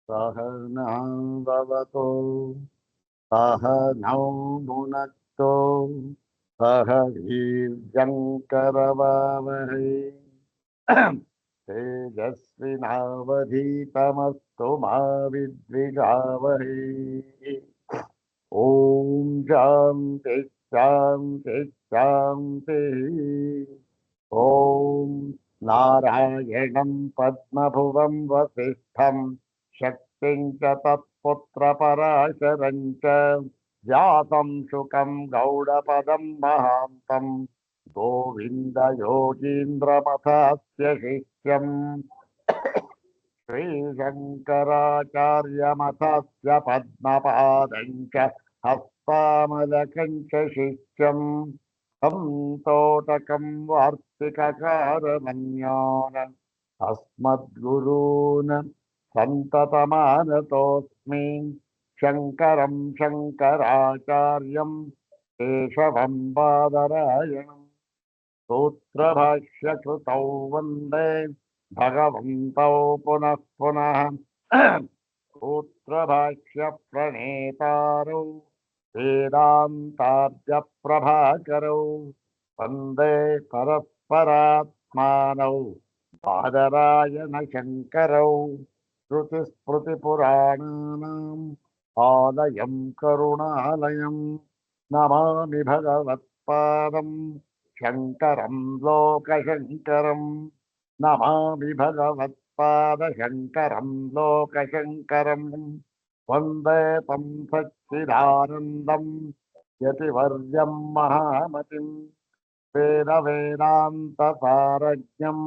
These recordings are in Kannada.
सहनाववतु सहनौ भुनक्तु सह वीर्यङ्करवावहै तेजस्विनावधीतमस्तु मा विद्विषावहै। ॐ शान्ति शान्ति शान्तिः। ॐ नारायणं पद्मभुवं वसिष्ठं शक्तिं च तत्पुत्रपराशरं च व्यासं शुकं गौडपदं महान्तं गोविन्दयोगीन्द्रमथास्य शिष्यम् श्रीशङ्कराचार्यमथस्य पद्मपादं च हस्तामलकं च शिष्यम् तं तोटकं वार्तिककारमन्यान् अस्मद्गुरून् सन्ततमानतोऽस्मि शङ्करं शङ्कराचार्यं केशवं बादरायणम् सूत्रभाष्यकृतौ वन्दे भगवन्तौ पुनः पुनः सूत्रभाष्यप्रणेतारौ वेदान्तार्यप्रभाकरौ वन्दे परस्परात्मानौ बादरायणशङ्करौ श्रुतिस्मृतिपुराणानाम् आलयं करुणालयं नमामि भगवत्पादं शङ्करं लोकशङ्करम् नमामि भगवत्पादशङ्करं लोकशङ्करम् वन्दे तं सच्चिदानन्दं यतिवर्यं महामतिं वेदवेदान्तसारज्ञं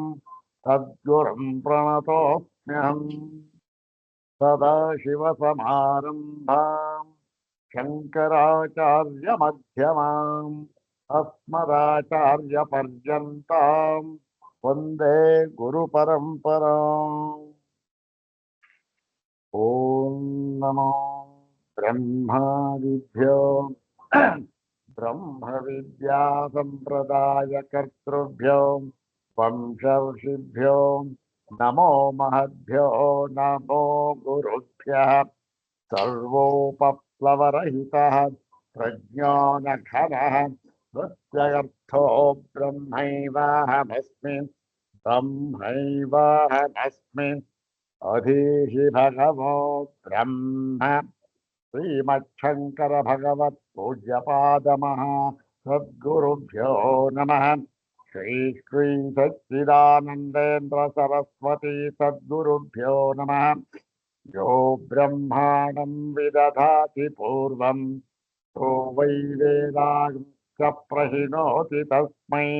सद्गुरुं प्रणतोऽस्म्यहम् सदाशिवसमारम्भां शङ्कराचार्यमध्यमाम् अस्मदाचार्यपर्यन्तां वन्दे गुरुपरम्पराम्। ॐ नमो ब्रह्मादिभ्यो ब्रह्मविद्यासम्प्रदायकर्तृभ्यो वंशऋषिभ्यो नमो महद्भ्यो नमो गुरुभ्यः सर्वोपप्लवरहितः प्रज्ञानघनः प्रत्यगर्थो ब्रह्मैवाहमस्मि अधीहि भगवो ब्रह्म श्रीमच्छङ्कर भगवत् पूज्यपादमः सद्गुरुभ्यो नमः। श्री श्री सच्चिदानन्देन्द्र सरस्वती सद्गुरुभ्यो नमः। यो ब्रह्माणं विदधाति पूर्वं तो वै वेदांश्च प्रहिणोति तस्मै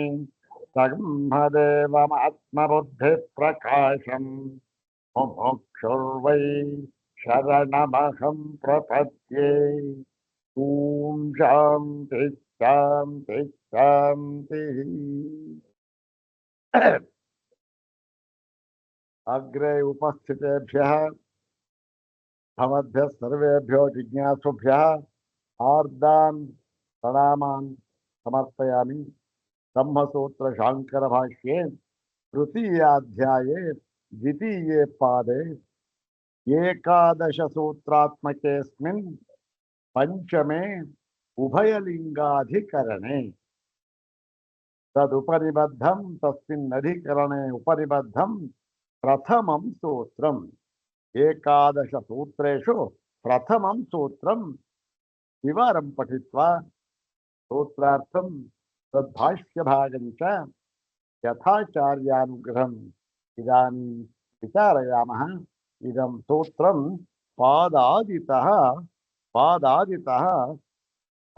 ब्रह्मदेवमात्मबुद्धिप्रकाशम् मुमुक्षुर्वै शरणमहं प्रपद्ये। ॐ शान्ति शान्ति शान्तिः। अग्रे उपस्थितेभ्यः भवद्भ्यः सर्वेभ्यो जिज्ञासुभ्यः हार्दान् प्रणामान् समर्पयामि। ब्रह्मसूत्र शाङ्करभाष्ये तृतीयाध्याये द्वितीये पादे एकादशसूत्रात्मकेऽस्मिन् पञ्चमे उभयलिङ्गाधिकरणे तदुपनिबद्धं तस्मिन्नधिकरणे उपनिबद्धं प्रथमं सूत्रम्। एकादशसूत्रेषु प्रथमं सूत्रं विवरं पठित्वा सूत्रार्थं तद्भाष्यभागं च यथाचार्यानुग्रहम् इदानीं विचारयामः। इदं सूत्रं पादादितः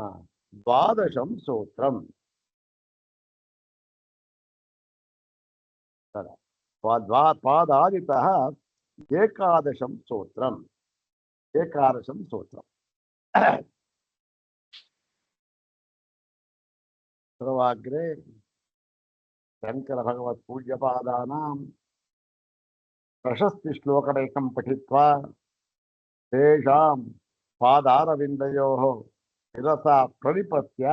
द्वादशं सूत्रम्। पादादितः एकादशं सूत्रम्। सर्वाग्रे शङ्करभगवत् पूज्यपादानां प्रशस्तिश्लोकमेकं पठित्वा तेषां पादारविन्दयोः शिरसा प्रणिपत्य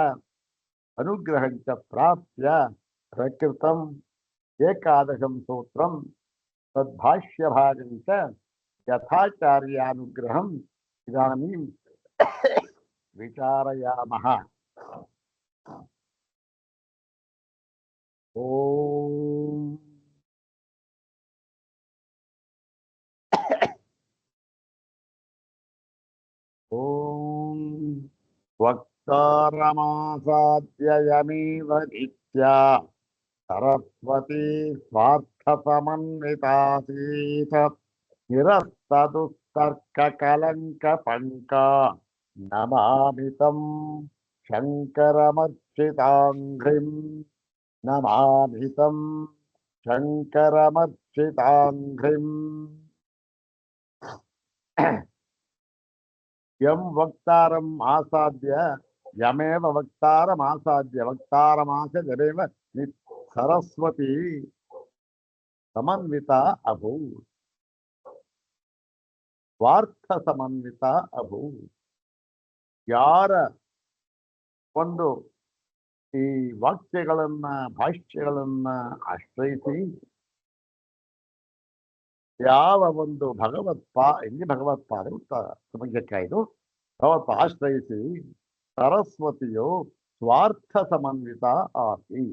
अनुग्रहं च प्राप्य प्रकृतम् एकादशं सूत्रं तद्भाष्यभागं च यथाचार्यानुग्रहम् इदानीं विचारयामः। ओम ओम वक्तारमासाद्ययमेव नित्या सरस्वती स्वार्थसमन्वितासीत निरस्तदुस्तर्ककलङ्कपङ्का नमामि तं शङ्करमर्चिताङ्घ्रिं नमामि तं शङ्करमर्चिताङ्घ्रिम् यम वक्तारम आसाद्य यमेव वक्तारम आसाद्य वक्तारमास जमेव सरस्वती समन्विता अभूत् स्वार्थ समन्विता अभूत् यार ಒಂದು ಈ ವಾಕ್ಯಗಳನ್ನ ಭಾಷ್ಯಗಳನ್ನ ಆಶ್ರಯಿಸಿ ಯಾವ ಒಂದು ಇಲ್ಲಿ ಭಗವತ್ಪಾದ ಸಮಗ್ರಕ್ಕೆ ಇದು ಭಗವತ್ ಆಶ್ರಯಿಸಿ ಸರಸ್ವತಿಯು ಸ್ವಾರ್ಥ ಸಮನ್ವಿತ ಆಸಿ.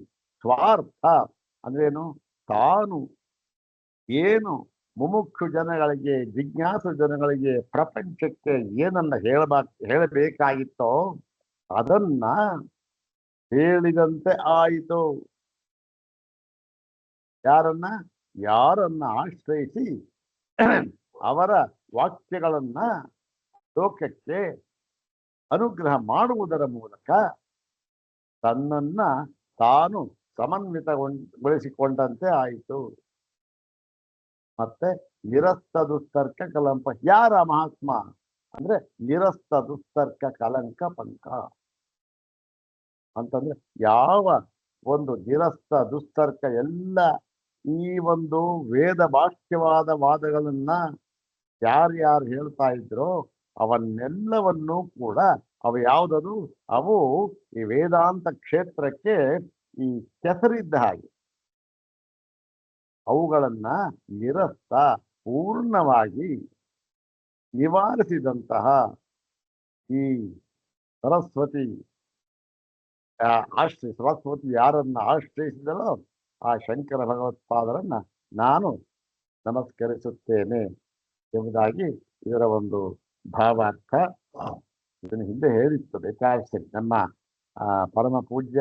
ಸ್ವಾರ್ಥ ಅಂದ್ರೇನು? ತಾನು ಏನು ಮುಮುಕ್ಷು ಜನಗಳಿಗೆ, ಜಿಜ್ಞಾಸು ಜನಗಳಿಗೆ, ಪ್ರಪಂಚಕ್ಕೆ ಏನನ್ನ ಹೇಳಬೇಕಾಗಿತ್ತೋ ಅದನ್ನ ಹೇಳಿದಂತೆ ಆಯಿತು. ಯಾರನ್ನ ಆಶ್ರಯಿಸಿ ಅವರ ವಾಕ್ಯಗಳನ್ನ ಲೋಕಕ್ಕೆ ಅನುಗ್ರಹ ಮಾಡುವುದರ ಮೂಲಕ ತನ್ನನ್ನ ತಾನು ಸಮನ್ವಿತಗೊಳಿಸಿಕೊಂಡಂತೆ ಆಯಿತು. ಮತ್ತೆ ನಿರಸ್ತ ದುಸ್ತರ್ಕ ಕಲಂಕ. ಯಾರ ಮಹಾತ್ಮ ಅಂದ್ರೆ ನಿರಸ್ತ ದುಸ್ತರ್ಕ ಕಲಂಕ ಪಂಕ ಅಂತಂದ್ರೆ ಯಾವ ಒಂದು ನಿರಸ್ತ ದುಸ್ತರ್ಕ ಎಲ್ಲ ಈ ಒಂದು ವೇದ ಭಾಷ್ಯವಾದ ವಾದಗಳನ್ನ ಯಾರ್ಯಾರು ಹೇಳ್ತಾ ಇದ್ರೋ ಅವನ್ನೆಲ್ಲವನ್ನೂ ಕೂಡ ಅವು ಯಾವುದದು? ಅವು ಈ ವೇದಾಂತ ಕ್ಷೇತ್ರಕ್ಕೆ ಈ ಕೆಸರಿದ್ದ ಹಾಗೆ ಅವುಗಳನ್ನ ನಿರಸ್ತ ಪೂರ್ಣವಾಗಿ ನಿವಾರಿಸಿದಂತಹ ಈ ಸರಸ್ವತಿ ಸರಸ್ವತಿ ಯಾರನ್ನ ಆಶ್ರಯಿಸಿದಳೋ ಆ ಶಂಕರ ಭಗವತ್ಪಾದರನ್ನ ನಾನು ನಮಸ್ಕರಿಸುತ್ತೇನೆ ಎಂಬುದಾಗಿ ಇದರ ಒಂದು ಭಾವಾರ್ಥ. ಇದನ್ನು ಹಿಂದೆ ಹೇಳಿತ್ತು ಬೇಕಾದಷ್ಟು ನಮ್ಮ ಪರಮ ಪೂಜ್ಯ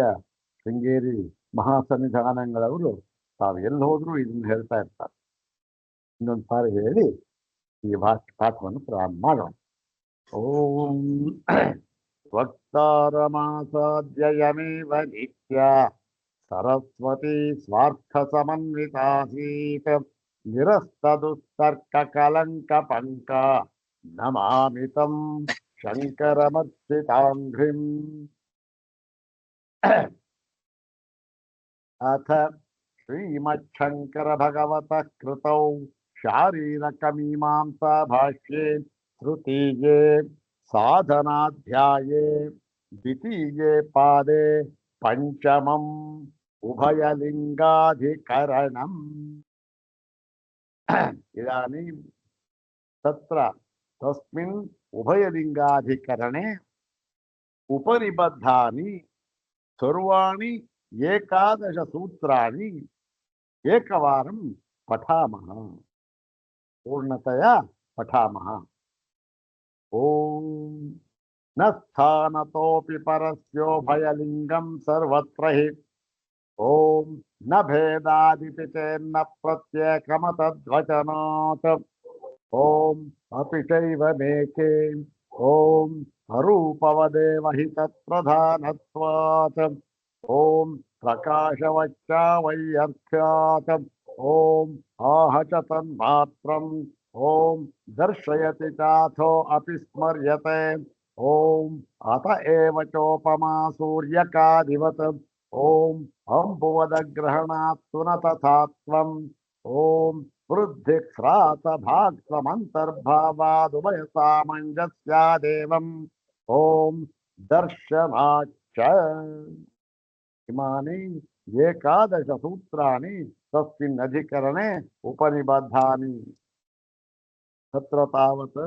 ಶೃಂಗೇರಿ ಮಹಾಸನ್ನಿಧಾನಗಳವರು ತಾವು ಎಲ್ಲಿ ಹೋದ್ರು ಇದನ್ನು ಹೇಳ್ತಾ ಇರ್ತಾರೆ. ಇನ್ನೊಂದು ಸಾರಿ ಹೇಳಿ ಈ ಪಾಠವನ್ನು ಪ್ರಾರಂಭ ಮಾಡೋಣ. ಓಂ ವಕ್ತಾರಮಾಸಾದ್ಯಯಮೇವ ನಿತ್ಯ सरस्वती स्वार्थ समन्वितासीत निरस्तदुस्तर्क कलंक पंका नमामि तं शंकरमर्चितांघ्रिम्। अथ श्रीमच्छंकर भगवतः कृतौ शारीरकमीमांसा भाष्ये तृतीये साधनाध्याये द्वितीये पादे पंचमम् उभयलिंगाधिकरणम्। इदानीं तत्र तस्मिन् उभयलिंगाधिकरणे उपनिबद्धानि सर्वाणि 11 सूत्राणि एकवारं पठामः, पूर्णतया पठामः। ओम न स्थानतोऽपि परस्योभयलिंगं सर्वत्र हि ओम न भेदादिति चेन्न प्रत्येकमतद्वचनात् ओम अपि चैव मेके ओम अरूपवदेव हि तत्प्रधानत्वात् ओम प्रकाशवच्चा वैयर्थ्यात् ओम आह च तन्मात्रम् ओम दर्शयति चाथो अपि स्मर्यते ओम अत एव चोपमा सूर्यकादिवत् ओम अम्बुवदग्रहणात् न तथा त्वम् ओम वृद्धिक्रात भागत्वमन्तर्भावादुभयसामञ्जस्यादेवम् ओम दर्शनाच्च। इमानि ಏಕಾದಶ ಸೂತ್ರಾಣಿ ತಸ್ಮಿನ್ ಅಧಿಕರಣೆ ಉಪನಿಬದ್ಧಾನಿ. ತತ್ರ ತಾವತ್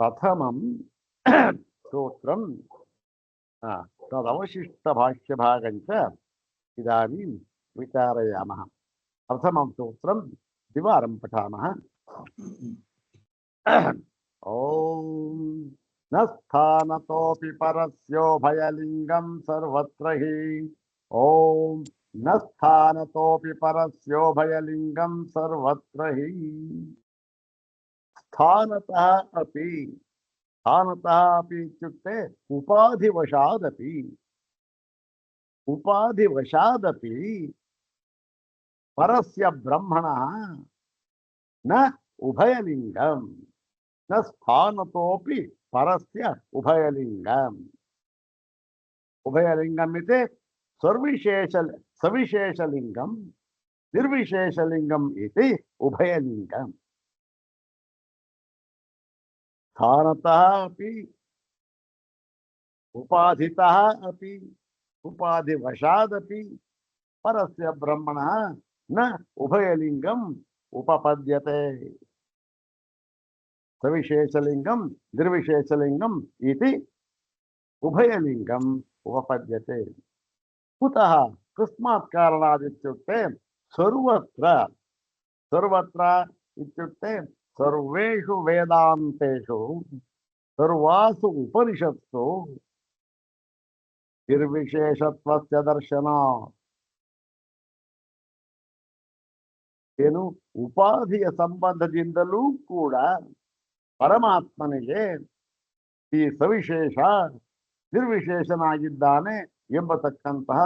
ಪ್ರಥಮಂ ಸೂತ್ರಂ ತದವಶಿಷ್ಟ ಭಾಷ್ಯ ಭಾಗಂಚ ಇದಾನೀಂ ವಿಚಾರಯಾಮಃ. ಪ್ರಥಮಂ ಸೂತ್ರಂ द्विवारं पठामः. ಓಂ ನ ಸ್ಥಾನತೋಪಿ ಪರಸ್ಯೋಭಯಲಿಂಗಂ ಸರ್ವತ್ರ ಹಿ. ಓಂ ನ ಸ್ಥಾನತೋಪಿ ಪರಸ್ಯೋಭಯಲಿಂಗಂ ಸರ್ವತ್ರ ಹಿ. ಸ್ಥಾನತಃ ಅಪಿ. ಸ್ಥಾನತಃ ಅಪಿ ಇತ್ಯುಕ್ತೆ ಉಪಾಧಿವಶಾದಪಿ. ಉಪಾಧಿವಶಾದಪಿ ಪರಸ್ಯ ಬ್ರಹ್ಮಣಃ ನ ಉಭಯಲಿಂಗಂ. ನ ಸ್ಥಾನತೋಪಿ ಪರಸ್ಯ ಉಭಯಲಿಂಗಂ. ಉಭಯಲಿಂಗಂ ಇತಿ ಸವಿಶೇಷಲಿಂಗಂ ನಿರ್ವಿಶೇಷಲಿಂಗಂ ಇತಿ ಉಭಯಲಿಂಗಂ. ಸ್ಥಾನತಃ ಅಪಿ ಉಪಾಧಿತಃ ಅಪಿ ಉಪಾಧಿವಶಾದಪಿ ಪರಸ್ಯ ಬ್ರಹ್ಮಣಃ ನ ಉಭಯಲಿಂಗಂ ಉಪಪದ್ಯತೆ. ಸವಿಶೇಷಲಿಂಗಂ ನಿರ್ವಿಶೇಷಲಿಂಗಂ ಇತಿ ಉಭಯಲಿಂಗಂ ಉಪಪದ್ಯತೆ. ಕುತಃ ಕಸ್ಮಾತ್ ಕಾರಣಾದಿತ್ಯುಕ್ತೆ ಸರ್ವತ್ರ. ಸರ್ವತ್ರ ಇತ್ಯುಕ್ತೆ ಸರ್ವೇಷು ವೇದಾಂತೇಷು ಸರ್ವಾಸು ಉಪನಿಷತ್ಸು ನಿರ್ವಿಶೇಷತ್ವಸ್ಯ ದರ್ಶನಾತ್. ಏನು ಉಪಾಧಿಯ ಸಂಬಂಧದಿಂದಲೂ ಕೂಡ ಪರಮಾತ್ಮನಿಗೆ ಈ ಸವಿಶೇಷ ನಿರ್ವಿಶೇಷನಾಗಿದ್ದಾನೆ ಎಂಬತಕ್ಕಂತಹ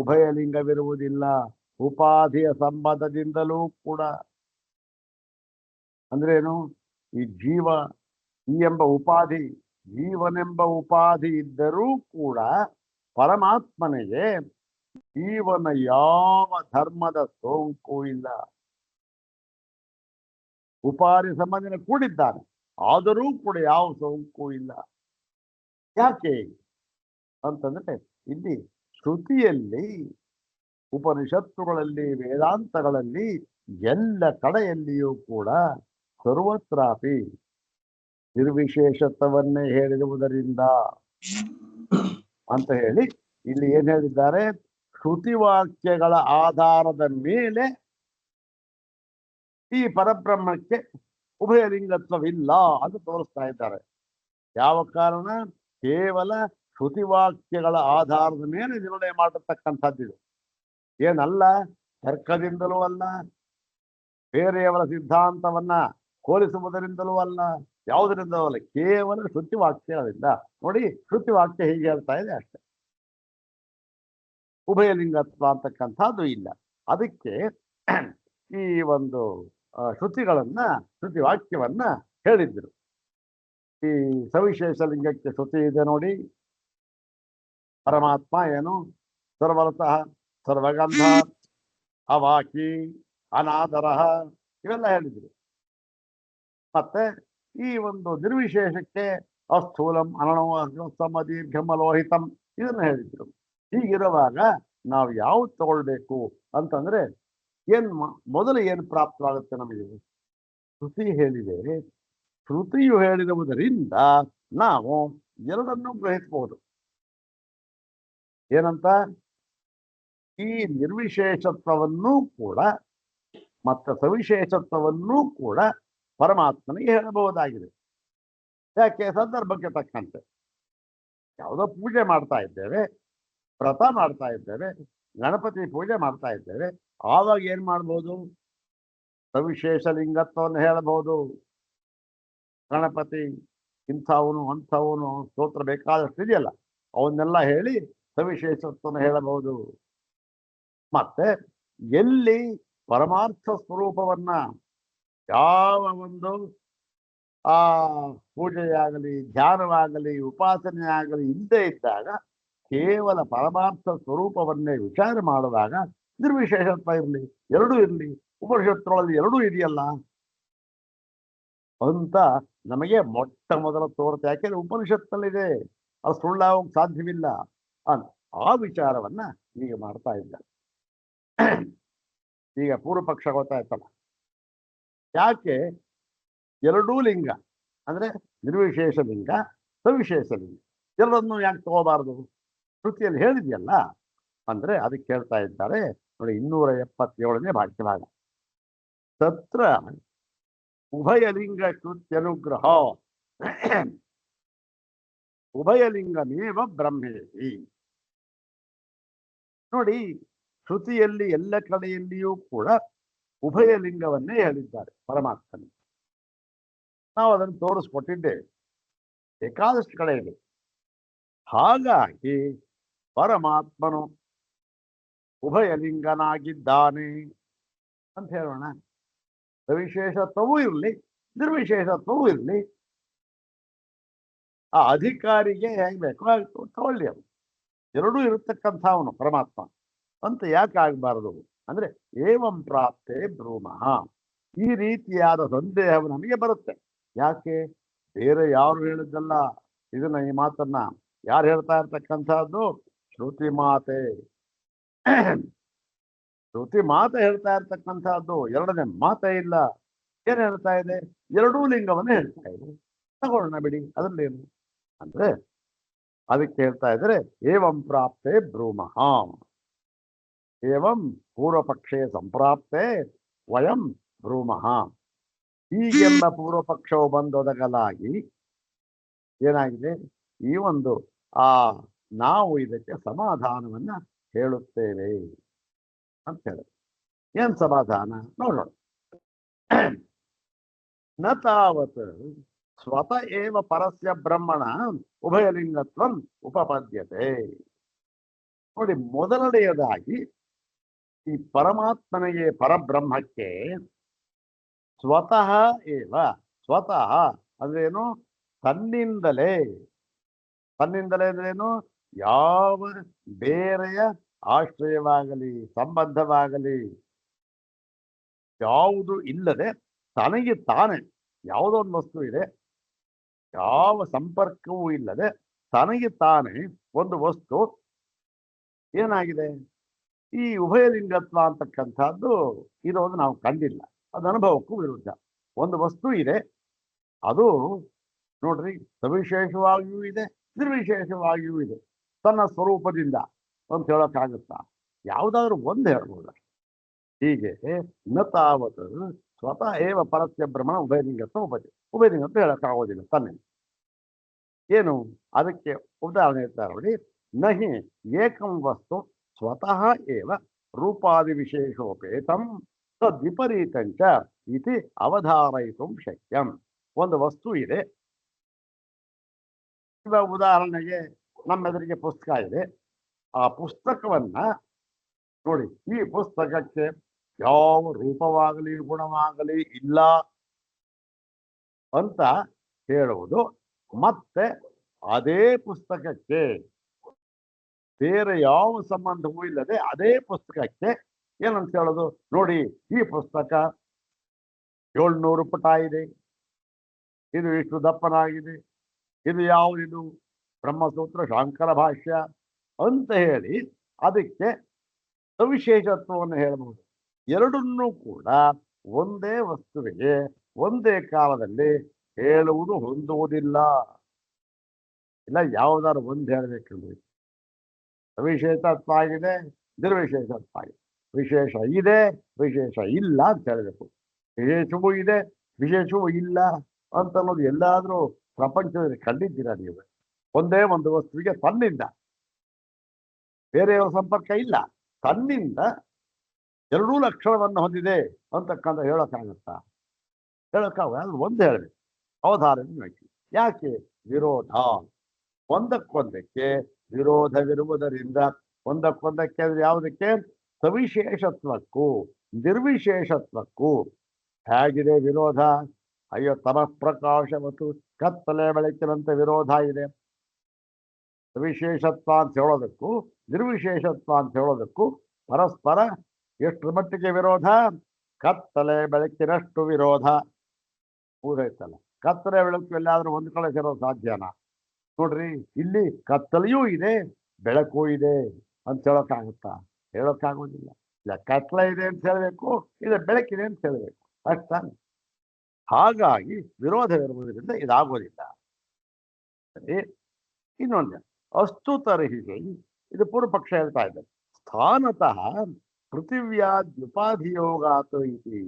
ಉಭಯಲಿಂಗವಿರುವುದಿಲ್ಲ. ಉಪಾಧಿಯ ಸಂಬಂಧದಿಂದಲೂ ಕೂಡ ಅಂದ್ರೇನು? ಈ ಜೀವ ಈ ಎಂಬ ಉಪಾಧಿ ಜೀವನೆಂಬ ಉಪಾಧಿ ಇದ್ದರೂ ಕೂಡ ಪರಮಾತ್ಮನಿಗೆ ಜೀವನ ಯಾವ ಧರ್ಮದ ಸೋಂಕು ಇಲ್ಲ. ಉಪಾಧಿ ಸಂಬಂಧಿನ ಕೂಡಿದ್ದಾನೆ, ಆದರೂ ಕೂಡ ಯಾವ ಸೋಂಕು ಇಲ್ಲ. ಯಾಕೆ ಅಂತಂದ್ರೆ ಇಲ್ಲಿ ಶ್ರುತಿಯಲ್ಲಿ ಉಪನಿಷತ್ತುಗಳಲ್ಲಿ ವೇದಾಂತಗಳಲ್ಲಿ ಎಲ್ಲ ಕಡೆಯಲ್ಲಿಯೂ ಕೂಡ ಸರ್ವತ್ರಾಪಿ ನಿರ್ವಿಶೇಷತ್ವವನ್ನೇ ಹೇಳಿರುವುದರಿಂದ ಅಂತ ಹೇಳಿ ಇಲ್ಲಿ ಏನ್ ಹೇಳಿದ್ದಾರೆ? ಶ್ರುತಿವಾಕ್ಯಗಳ ಆಧಾರದ ಮೇಲೆ ಈ ಪರಬ್ರಹ್ಮಕ್ಕೆ ಉಭಯಲಿಂಗತ್ವವಿಲ್ಲ ಅಂತ ತೋರಿಸ್ತಾ ಇದ್ದಾರೆ. ಯಾವ ಕಾರಣ? ಕೇವಲ ಶ್ರುತಿವಾಕ್ಯಗಳ ಆಧಾರದ ಮೇಲೆ ನಿರ್ಣಯ ಮಾಡತಕ್ಕಂಥದ್ದಿದು. ಏನಲ್ಲ, ತರ್ಕದಿಂದಲೂ ಅಲ್ಲ, ಬೇರೆಯವರ ಸಿದ್ಧಾಂತವನ್ನ ಹೋಲಿಸುವುದರಿಂದಲೂ ಅಲ್ಲ, ಯಾವುದರಿಂದಲೂ ಅಲ್ಲ, ಕೇವಲ ಶ್ರುತಿವಾಕ್ಯಗಳಿಂದ. ನೋಡಿ, ಶ್ರುತಿವಾಕ್ಯ ಹೀಗೆ ಹೇಳ್ತಾ ಇದೆ ಅಷ್ಟೆ. ಉಭಯಲಿಂಗತ್ವ ಅಂತಕ್ಕಂಥದ್ದು ಇಲ್ಲ. ಅದಕ್ಕೆ ಈ ಒಂದು ಶ್ರುತಿವಾಕ್ಯವನ್ನ ಹೇಳಿದ್ರು. ಈ ಸವಿಶೇಷ ಲಿಂಗಕ್ಕೆ ಶ್ರುತಿ ಇದೆ ನೋಡಿ. ಪರಮಾತ್ಮ ಏನು? ಸರ್ವರತಃ ಸರ್ವಗಂಧ ಅವಾಕಿ ಅನಾದರ ಇವೆಲ್ಲ ಹೇಳಿದ್ರು. ಮತ್ತೆ ಈ ಒಂದು ನಿರ್ವಿಶೇಷಕ್ಕೆ ಅಸ್ಥೂಲಂ ಅನಣುಸಮ ದೀರ್ಘಮಲೋಹಿತಂ ಇದನ್ನ ಹೇಳಿದ್ರು. ಹೀಗಿರುವಾಗ ನಾವು ಯಾವ್ದು ತಗೊಳ್ಬೇಕು ಅಂತಂದ್ರೆ ಮೊದಲು ಏನು ಪ್ರಾಪ್ತವಾಗುತ್ತೆ ನಮಗೆ? ಶ್ರುತಿ ಹೇಳಿದೆ. ಶ್ರುತಿಯು ಹೇಳಿರುವುದರಿಂದ ನಾವು ಎರಡನ್ನೂ ಗ್ರಹಿಸಬಹುದು. ಏನಂತ? ಈ ನಿರ್ವಿಶೇಷತ್ವವನ್ನೂ ಕೂಡ ಮತ್ತು ಸವಿಶೇಷತ್ವವನ್ನೂ ಕೂಡ ಪರಮಾತ್ಮನಿಗೆ ಹೇಳಬಹುದಾಗಿದೆ. ಯಾಕೆ? ಸಂದರ್ಭಕ್ಕೆ ತಕ್ಕಂತೆ. ಯಾವುದೋ ಪೂಜೆ ಮಾಡ್ತಾ ಇದ್ದೇವೆ, ವ್ರತ ಮಾಡ್ತಾ ಇದ್ದೇವೆ, ಗಣಪತಿ ಪೂಜೆ ಮಾಡ್ತಾ ಇದ್ದೇವೆ, ಆವಾಗ ಏನ್ ಮಾಡ್ಬೋದು? ಸವಿಶೇಷ ಲಿಂಗತ್ವವನ್ನು ಹೇಳಬಹುದು. ಗಣಪತಿ ಇಂಥವನು ಅಂಥವನು ಸ್ತೋತ್ರ ಬೇಕಾದಷ್ಟು ಇದೆಯಲ್ಲ, ಅವನ್ನೆಲ್ಲ ಹೇಳಿ ಸವಿಶೇಷತ್ವವನ್ನು ಹೇಳಬಹುದು. ಮತ್ತೆ ಎಲ್ಲಿ ಪರಮಾರ್ಥ ಸ್ವರೂಪವನ್ನ ಯಾವ ಒಂದು ಆ ಪೂಜೆಯಾಗಲಿ ಧ್ಯಾನವಾಗಲಿ ಉಪಾಸನೆ ಆಗಲಿ ಇಲ್ಲದೆ ಇದ್ದಾಗ ಕೇವಲ ಪರಮಾರ್ಥ ಸ್ವರೂಪವನ್ನೇ ವಿಚಾರ ಮಾಡುವಾಗ ನಿರ್ವಿಶೇಷತ್ವ ಇರಲಿ, ಎರಡೂ ಇರಲಿ, ಉಪನಿಷತ್ತುಗಳಲ್ಲಿ ಎರಡೂ ಇದೆಯಲ್ಲ ಅಂತ ನಮಗೆ ಮೊಟ್ಟ ಮೊದಲ ತೋರುತ್ತೆ. ಯಾಕೆಂದ್ರೆ ಉಪನಿಷತ್ತಲ್ಲಿದೆ, ಅದು ಸುಳ್ಳಾಗೋಕ್ ಸಾಧ್ಯವಿಲ್ಲ ಅಂತ ಆ ವಿಚಾರವನ್ನ ಈಗ ಮಾಡ್ತಾ ಇದ್ದಾರೆ. ಈಗ ಪೂರ್ವ ಪಕ್ಷ ಗೊತ್ತಾಯ್ತಲ್ಲ, ಯಾಕೆ ಎರಡೂ ಲಿಂಗ ಅಂದ್ರೆ ನಿರ್ವಿಶೇಷ ಲಿಂಗ ಸವಿಶೇಷ ಲಿಂಗ ಎರಡನ್ನೂ ಯಾಕೆ ತಗೋಬಾರದು? ಶ್ರುತಿಯಲ್ಲಿ ಹೇಳಿದ್ಯಲ್ಲ ಅಂದ್ರೆ ಅದಕ್ಕೆ ಹೇಳ್ತಾ ಇದ್ದಾರೆ ನೋಡಿ, 277ನೇ ಭಾಷ್ಯಭಾಗ. ತತ್ರ ಉಭಯಲಿಂಗ ಕೃತ್ಯನುಗ್ರಹ ಉಭಯಲಿಂಗಮೇವ ಬ್ರಹ್ಮೇತಿ. ನೋಡಿ, ಶ್ರುತಿಯಲ್ಲಿ ಎಲ್ಲ ಕಡೆಯಲ್ಲಿಯೂ ಕೂಡ ಉಭಯಲಿಂಗವನ್ನೇ ಹೇಳಿದ್ದಾರೆ ಪರಮಾತ್ಮನಿಗೆ. ನಾವು ಅದನ್ನು ತೋರಿಸ್ಕೊಟ್ಟಿದ್ದೇವೆ ಬೇಕಾದಷ್ಟು ಕಡೆಯಲ್ಲಿ. ಹಾಗಾಗಿ ಪರಮಾತ್ಮನು ಉಭಯಲಿಂಗನಾಗಿದ್ದಾನೆ ಅಂತ ಹೇಳೋಣ. ಸವಿಶೇಷತ್ವವೂ ಇರಲಿ, ನಿರ್ವಿಶೇಷತ್ವವೂ ಇರಲಿ, ಆ ಅಧಿಕಾರಿಗೆ ಹೇಗೆ ಬೇಕೋ ತಗೊಳ್ಳಿ. ಅವನು ಎರಡೂ ಇರತಕ್ಕಂಥ ಅವನು ಪರಮಾತ್ಮ ಅಂತ ಯಾಕೆ ಆಗಬಾರದು ಅಂದ್ರೆ, ಏವಂ ಪ್ರಾಪ್ತೆ ಬ್ರೂಮಃ. ಈ ರೀತಿಯಾದ ಸಂದೇಹವು ನಮಗೆ ಬರುತ್ತೆ. ಯಾಕೆ? ಬೇರೆ ಯಾರು ಹೇಳಿದ್ದಲ್ಲ ಇದನ್ನ, ಈ ಮಾತನ್ನ ಯಾರು ಹೇಳ್ತಾ ಇರ್ತಕ್ಕಂಥದ್ದು? ಶ್ರುತಿ ಮಾತೆ. ಶ್ರುತಿ ಮಾತೆ ಹೇಳ್ತಾ ಇರ್ತಕ್ಕಂಥದ್ದು, ಎರಡನೇ ಮಾತೆ ಇಲ್ಲ. ಏನ್ ಹೇಳ್ತಾ ಇದೆ? ಎರಡೂ ಲಿಂಗವನ್ನೇ ಹೇಳ್ತಾ ಇದೆ. ತಗೊಳ್ಳೋಣ ಬಿಡಿ, ಅದರಲ್ಲೇನು ಅಂದ್ರೆ ಅದಕ್ಕೆ ಹೇಳ್ತಾ ಇದ್ರೆ ಏವಂ ಪ್ರಾಪ್ತೆ ಬ್ರೂಮಃ. ಏವಂ ಪೂರ್ವಪಕ್ಷೇ ಸಂಪ್ರಾಪ್ತೆ ವಯಂ ಬ್ರೂಮಃ. ಹೀಗೆಂಬ ಪೂರ್ವಪಕ್ಷವು ಬಂದೊದಗಲಾಗಿ ಏನಾಗಿದೆ? ಈ ಒಂದು ನಾವು ಇದಕ್ಕೆ ಸಮಾಧಾನವನ್ನ ಹೇಳುತ್ತೇವೆ ಅಂತ ಹೇಳಿ. ಏನ್ ಸಮಾಧಾನ ನೋಡೋಣ. ನ ತಾವತ್ ಸ್ವತಃ ಏವ ಪರಸ್ಯ ಬ್ರಹ್ಮಣ ಉಭಯಲಿಂಗತ್ವಂ ಉಪಪದ್ಯತೆ. ನೋಡಿ, ಮೊದಲನೆಯದಾಗಿ ಈ ಪರಮಾತ್ಮನಿಗೆ, ಪರಬ್ರಹ್ಮಕ್ಕೆ ಸ್ವತಃ ಏವ, ಸ್ವತಃ ಅಂದ್ರೇನು? ತನ್ನಿಂದಲೇ. ತನ್ನಿಂದಲೇ ಅಂದ್ರೇನು? ಯಾವ ಬೇರೆಯ ಆಶ್ರಯವಾಗಲಿ ಸಂಬಂಧವಾಗಲಿ ಯಾವುದು ಇಲ್ಲದೆ ತನಗೆ ತಾನೇ, ಯಾವುದೋ ಒಂದು ವಸ್ತು ಇದೆ, ಯಾವ ಸಂಪರ್ಕವೂ ಇಲ್ಲದೆ ತನಗೆ ತಾನೇ ಒಂದು ವಸ್ತು ಏನಾಗಿದೆ? ಈ ಉಭಯಲಿಂಗತ್ವ ಅಂತಕ್ಕಂಥದ್ದು ಇರೋದು ನಾವು ಕಂಡಿಲ್ಲ. ಅದು ಅನುಭವಕ್ಕೂ ವಿರುದ್ಧ. ಒಂದು ವಸ್ತು ಇದೆ, ಅದು ನೋಡ್ರಿ ಸವಿಶೇಷವಾಗಿಯೂ ಇದೆ, ನಿರ್ವಿಶೇಷವಾಗಿಯೂ ಇದೆ. ತನ್ನ ಸ್ವರೂಪದಿಂದ ಅಂತ ಹೇಳೋಕ್ಕಾಗುತ್ತಾ? ಯಾವುದಾದ್ರೂ ಒಂದು ಹೇಳ್ಬೋದ? ಹೀಗೆ ನ ತಾವತ್ ಸ್ವತಃ ಏವ ಪರಸ್ಯ ಬ್ರಹ್ಮಣ ಉಭಯಲಿಂಗತ್ವ ಉಭಯಲಿಂಗತ್ವ ಹೇಳಕ್ಕಾಗೋದಿಲ್ಲ ತನ್ನೆ. ಏನು ಅದಕ್ಕೆ ಉದಾಹರಣೆ ಹೇಳ್ತಾರೆ ನೋಡಿ. ನಹಿ ಏಕಂ ವಸ್ತು ಸ್ವತಃ ಏವ ರೂಪಾದಿ ವಿಶೇಷೋಪೇತಂ ತದ್ವಿಪರೀತಂಚ ಇತಿ ಅವಧಾರಯಿತು ಶಕ್ಯಂ. ಒಂದು ವಸ್ತು ಇದೆ, ಇವಾಗ ಉದಾಹರಣೆಗೆ ನಮ್ಮೆದುರಿಗೆ ಪುಸ್ತಕ ಇದೆ. ಆ ಪುಸ್ತಕವನ್ನ ನೋಡಿ, ಈ ಪುಸ್ತಕಕ್ಕೆ ಯಾವ ರೂಪವಾಗಲಿ ಗುಣವಾಗಲಿ ಇಲ್ಲ ಅಂತ ಹೇಳುವುದು, ಮತ್ತೆ ಅದೇ ಪುಸ್ತಕಕ್ಕೆ ಬೇರೆ ಯಾವ ಸಂಬಂಧವೂ ಇಲ್ಲದೆ ಅದೇ ಪುಸ್ತಕಕ್ಕೆ ಏನಂತ ಹೇಳೋದು? ನೋಡಿ, ಈ ಪುಸ್ತಕ 700 ಪುಟ ಇದೆ, ಇದು ಇಷ್ಟು ದಪ್ಪನಾಗಿದೆ, ಇದು ಯಾವುದಿದು? ಬ್ರಹ್ಮಸೂತ್ರ ಶಾಂಕರ ಭಾಷ್ಯ ಅಂತ ಹೇಳಿ ಅದಕ್ಕೆ ಸವಿಶೇಷತ್ವವನ್ನು ಹೇಳಬಹುದು. ಎರಡನ್ನೂ ಕೂಡ ಒಂದೇ ವಸ್ತುವಿಗೆ ಒಂದೇ ಕಾಲದಲ್ಲಿ ಹೇಳುವುದು ಹೊಂದುವುದಿಲ್ಲ. ಇಲ್ಲ, ಯಾವುದಾದ್ರು ಒಂದು ಹೇಳಬೇಕಂದ್ರೆ ಸವಿಶೇಷತ್ವ ಆಗಿದೆ, ನಿರ್ವಿಶೇಷತ್ವ ಆಗಿದೆ. ವಿಶೇಷ ಇದೆ, ವಿಶೇಷ ಇಲ್ಲ ಅಂತ ಹೇಳಬೇಕು. ವಿಶೇಷವೂ ಇದೆ, ವಿಶೇಷವೂ ಇಲ್ಲ ಅಂತ ಅನ್ನೋದು ಎಲ್ಲಾದ್ರೂ ಪ್ರಪಂಚದಲ್ಲಿ ಕಂಡಿದ್ದೀರಾ ನೀವು? ಒಂದೇ ಒಂದು ವಸ್ತುವಿಗೆ ತನ್ನಿಂದ ಬೇರೆಯವರ ಸಂಪರ್ಕ ಇಲ್ಲ, ತನ್ನಿಂದ ಎರಡೂ ಲಕ್ಷಣವನ್ನು ಹೊಂದಿದೆ ಅಂತಕ್ಕಂಥ ಹೇಳೋಕ್ಕಾಗತ್ತಾ? ಹೇಳೋಕ್ಕಾಗ ಒಂದು ಹೇಳಬೇಕು, ಅವಧಾರಣ. ಯಾಕೆ? ವಿರೋಧ. ಒಂದಕ್ಕೊಂದಕ್ಕೆ ವಿರೋಧವಿರುವುದರಿಂದ, ಒಂದಕ್ಕೊಂದಕ್ಕೆ ಅಂದ್ರೆ ಯಾವುದಕ್ಕೆ? ಸವಿಶೇಷತ್ವಕ್ಕೂ ನಿರ್ವಿಶೇಷತ್ವಕ್ಕೂ. ಹೇಗಿದೆ ವಿರೋಧ? ಅಯ್ಯೋ, ತಮಃ ಪ್ರಕಾಶ ಮತ್ತು ಕತ್ತಲೆ ಬೆಳಕಿನಂತೆ ವಿರೋಧ ಇದೆ. ಸವಿಶೇಷತ್ವ ಅಂತ ಹೇಳೋದಕ್ಕೂ ನಿರ್ವಿಶೇಷತ್ವ ಅಂತ ಹೇಳೋದಕ್ಕೂ ಪರಸ್ಪರ ಎಷ್ಟು ಮಟ್ಟಿಗೆ ವಿರೋಧ? ಕತ್ತಲೆ ಬೆಳಕಿನಷ್ಟು ವಿರೋಧ. ಊರೈತಲ್ಲ, ಕತ್ತಲೆ ಬೆಳಕು ಎಲ್ಲಾದ್ರೂ ಒಂದು ಕಡೆ ಸೇರೋದು ಸಾಧ್ಯನಾ? ನೋಡ್ರಿ, ಇಲ್ಲಿ ಕತ್ತಲೆಯೂ ಇದೆ, ಬೆಳಕು ಇದೆ ಅಂತ ಹೇಳೋಕ್ಕಾಗುತ್ತಾ? ಹೇಳೋಕ್ಕಾಗೋದಿಲ್ಲ. ಇಲ್ಲ ಕತ್ಲ ಇದೆ ಅಂತ ಹೇಳಬೇಕು, ಇಲ್ಲ ಬೆಳಕಿದೆ ಅಂತ ಹೇಳಬೇಕು, ಅಷ್ಟಾನೆ. ಹಾಗಾಗಿ ವಿರೋಧವಿರುವುದರಿಂದ ಇದಾಗೋದಿಲ್ಲ. ಸರಿ, ಇನ್ನೊಂದು ಅಸ್ತು ತರ್ಹಿ, ಇದು ಪೂರ್ವ ಪಕ್ಷ ಹೇಳ್ತಾ ಇದ್ದಾರೆ. ಸ್ಥಾನತಃ ಪೃಥಿವ್ಯಾದ್ಯುಪಾಧಿಯೋಗಾತು ಇತಿ.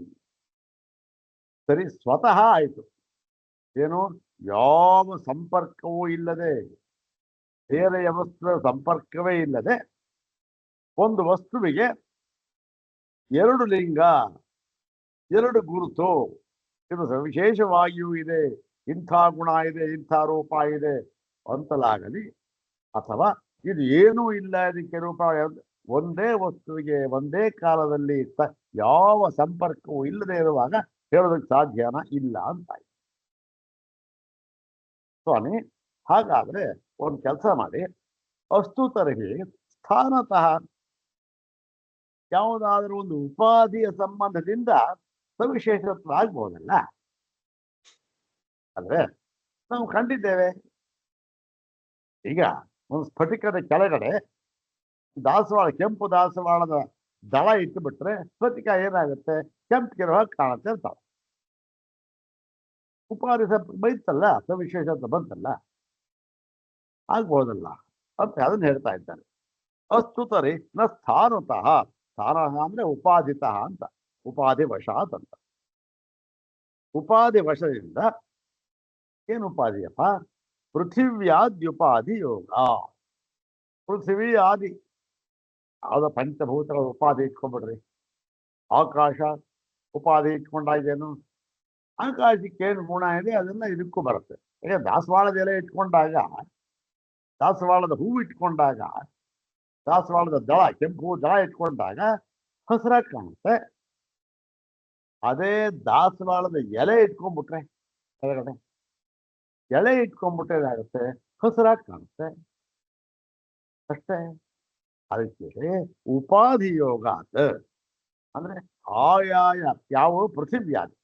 ಸರಿ, ಸ್ವತಃ ಆಯಿತು. ಏನು, ಯಾವ ಸಂಪರ್ಕವೂ ಇಲ್ಲದೆ, ಬೇರೆಯ ವಸ್ತುವ ಸಂಪರ್ಕವೇ ಇಲ್ಲದೆ ಒಂದು ವಸ್ತುವಿಗೆ ಎರಡು ಲಿಂಗ, ಎರಡು ಗುರುತು, ಇದು ವಿಶೇಷವಾಗಿಯೂ ಇದೆ, ಇಂಥ ಗುಣ ಇದೆ, ಇಂಥ ರೂಪ ಇದೆ ಅಂತಲಾಗಲಿ, ಅಥವಾ ಇದು ಏನೂ ಇಲ್ಲ, ಇದಕ್ಕೆ ರೂಪ, ಒಂದೇ ವಸ್ತುವಿಗೆ ಒಂದೇ ಕಾಲದಲ್ಲಿ ಯಾವ ಸಂಪರ್ಕವೂ ಇಲ್ಲದೆ ಇರುವಾಗ ಹೇಳೋದಕ್ಕೆ ಸಾಧ್ಯನ ಇಲ್ಲ ಅಂತ. ಸ್ವಾಮಿ, ಹಾಗಾದ್ರೆ ಒಂದು ಕೆಲಸ ಮಾಡಿ, ಅಸ್ತು ತರಹಿ ಸ್ಥಾನತಃ ಯಾವುದಾದ್ರೂ ಒಂದು ಉಪಾಧಿಯ ಸಂಬಂಧದಿಂದ ಸವಿಶೇಷತ್ವ ಆಗ್ಬೋದಲ್ಲ. ಅಂದ್ರೆ ನಾವು ಕಂಡಿದ್ದೇವೆ, ಈಗ ಒಂದು ಸ್ಫಟಿಕದ ಕೆಳಗಡೆ ದಾಸವಾಳ, ಕೆಂಪು ದಾಸವಾಳದ ದಳ ಇಟ್ಟು ಬಿಟ್ರೆ ಸ್ಫಟಿಕ ಏನಾಗುತ್ತೆ, ಕೆಂಪಿಗಿರುವ ಕಾಣುತ್ತೆ ಅಂತ. ಉಪಾಧಿ ಬೈತಲ್ಲ, ಸವಿಶೇಷತ್ವ ಬಂತಲ್ಲ, ಆಗ್ಬೋದಲ್ಲ ಅಂತ ಅದನ್ನ ಹೇಳ್ತಾ ಇದ್ದಾರೆ. ಅಸ್ತು ತರಿ ನ ಸ್ಥಾನತಃ, ಸ್ಥಾನ ಅಂದ್ರೆ ಉಪಾಧಿತಃ ಅಂತ, ಉಪಾಧಿ ವಶಾತ್ ಅಂತ. ಉಪಾಧಿ ವಶದಿಂದ ಏನು ಉಪಾಧಿಯಪ್ಪ, ಪೃಥಿವ್ಯಾದ್ಯುಪಾಧಿ ಯೋಗ. ಪೃಥ್ವಿ ಆದಿ ಯಾವ್ದೋ ಪಂಚಭೂತಗಳ ಉಪಾಧಿ ಇಟ್ಕೊಂಡ್ಬಿಡ್ರಿ. ಆಕಾಶ ಉಪಾಧಿ ಇಟ್ಕೊಂಡಾಗೇನು, ಆಕಾಶಕ್ಕೆ ಏನು ಗುಣ ಇದೆ ಅದನ್ನ ಇದಕ್ಕೂ ಬರುತ್ತೆ. ಈಗ ದಾಸವಾಳದ ಎಲೆ ಇಟ್ಕೊಂಡಾಗ, ದಾಸವಾಳದ ಹೂವು ಇಟ್ಕೊಂಡಾಗ, ದಾಸವಾಳದ ದಳ, ಕೆಂಪು ದಳ ಇಟ್ಕೊಂಡಾಗ ಹಸಿರಾಗಿ ಕಾಣುತ್ತೆ. ಅದೇ ದಾಸವಾಳದ ಎಲೆ ಇಟ್ಕೊಂಡ್ಬಿಟ್ರೆ, ಕೆಳಗಡೆ ಎಲೆ ಇಟ್ಕೊಂಡ್ಬಿಟ್ರೆ ಏನಾಗುತ್ತೆ, ಹಸಿರಾಗಿ ಕಾಣುತ್ತೆ ಅಷ್ಟೇ. ಅದಕ್ಕೆ ಉಪಾಧಿ ಯೋಗ ಅಂದ್ರೆ ಆಯಾಯ ಯಾವ ಪೃಥಿವ್ಯಾದಿ,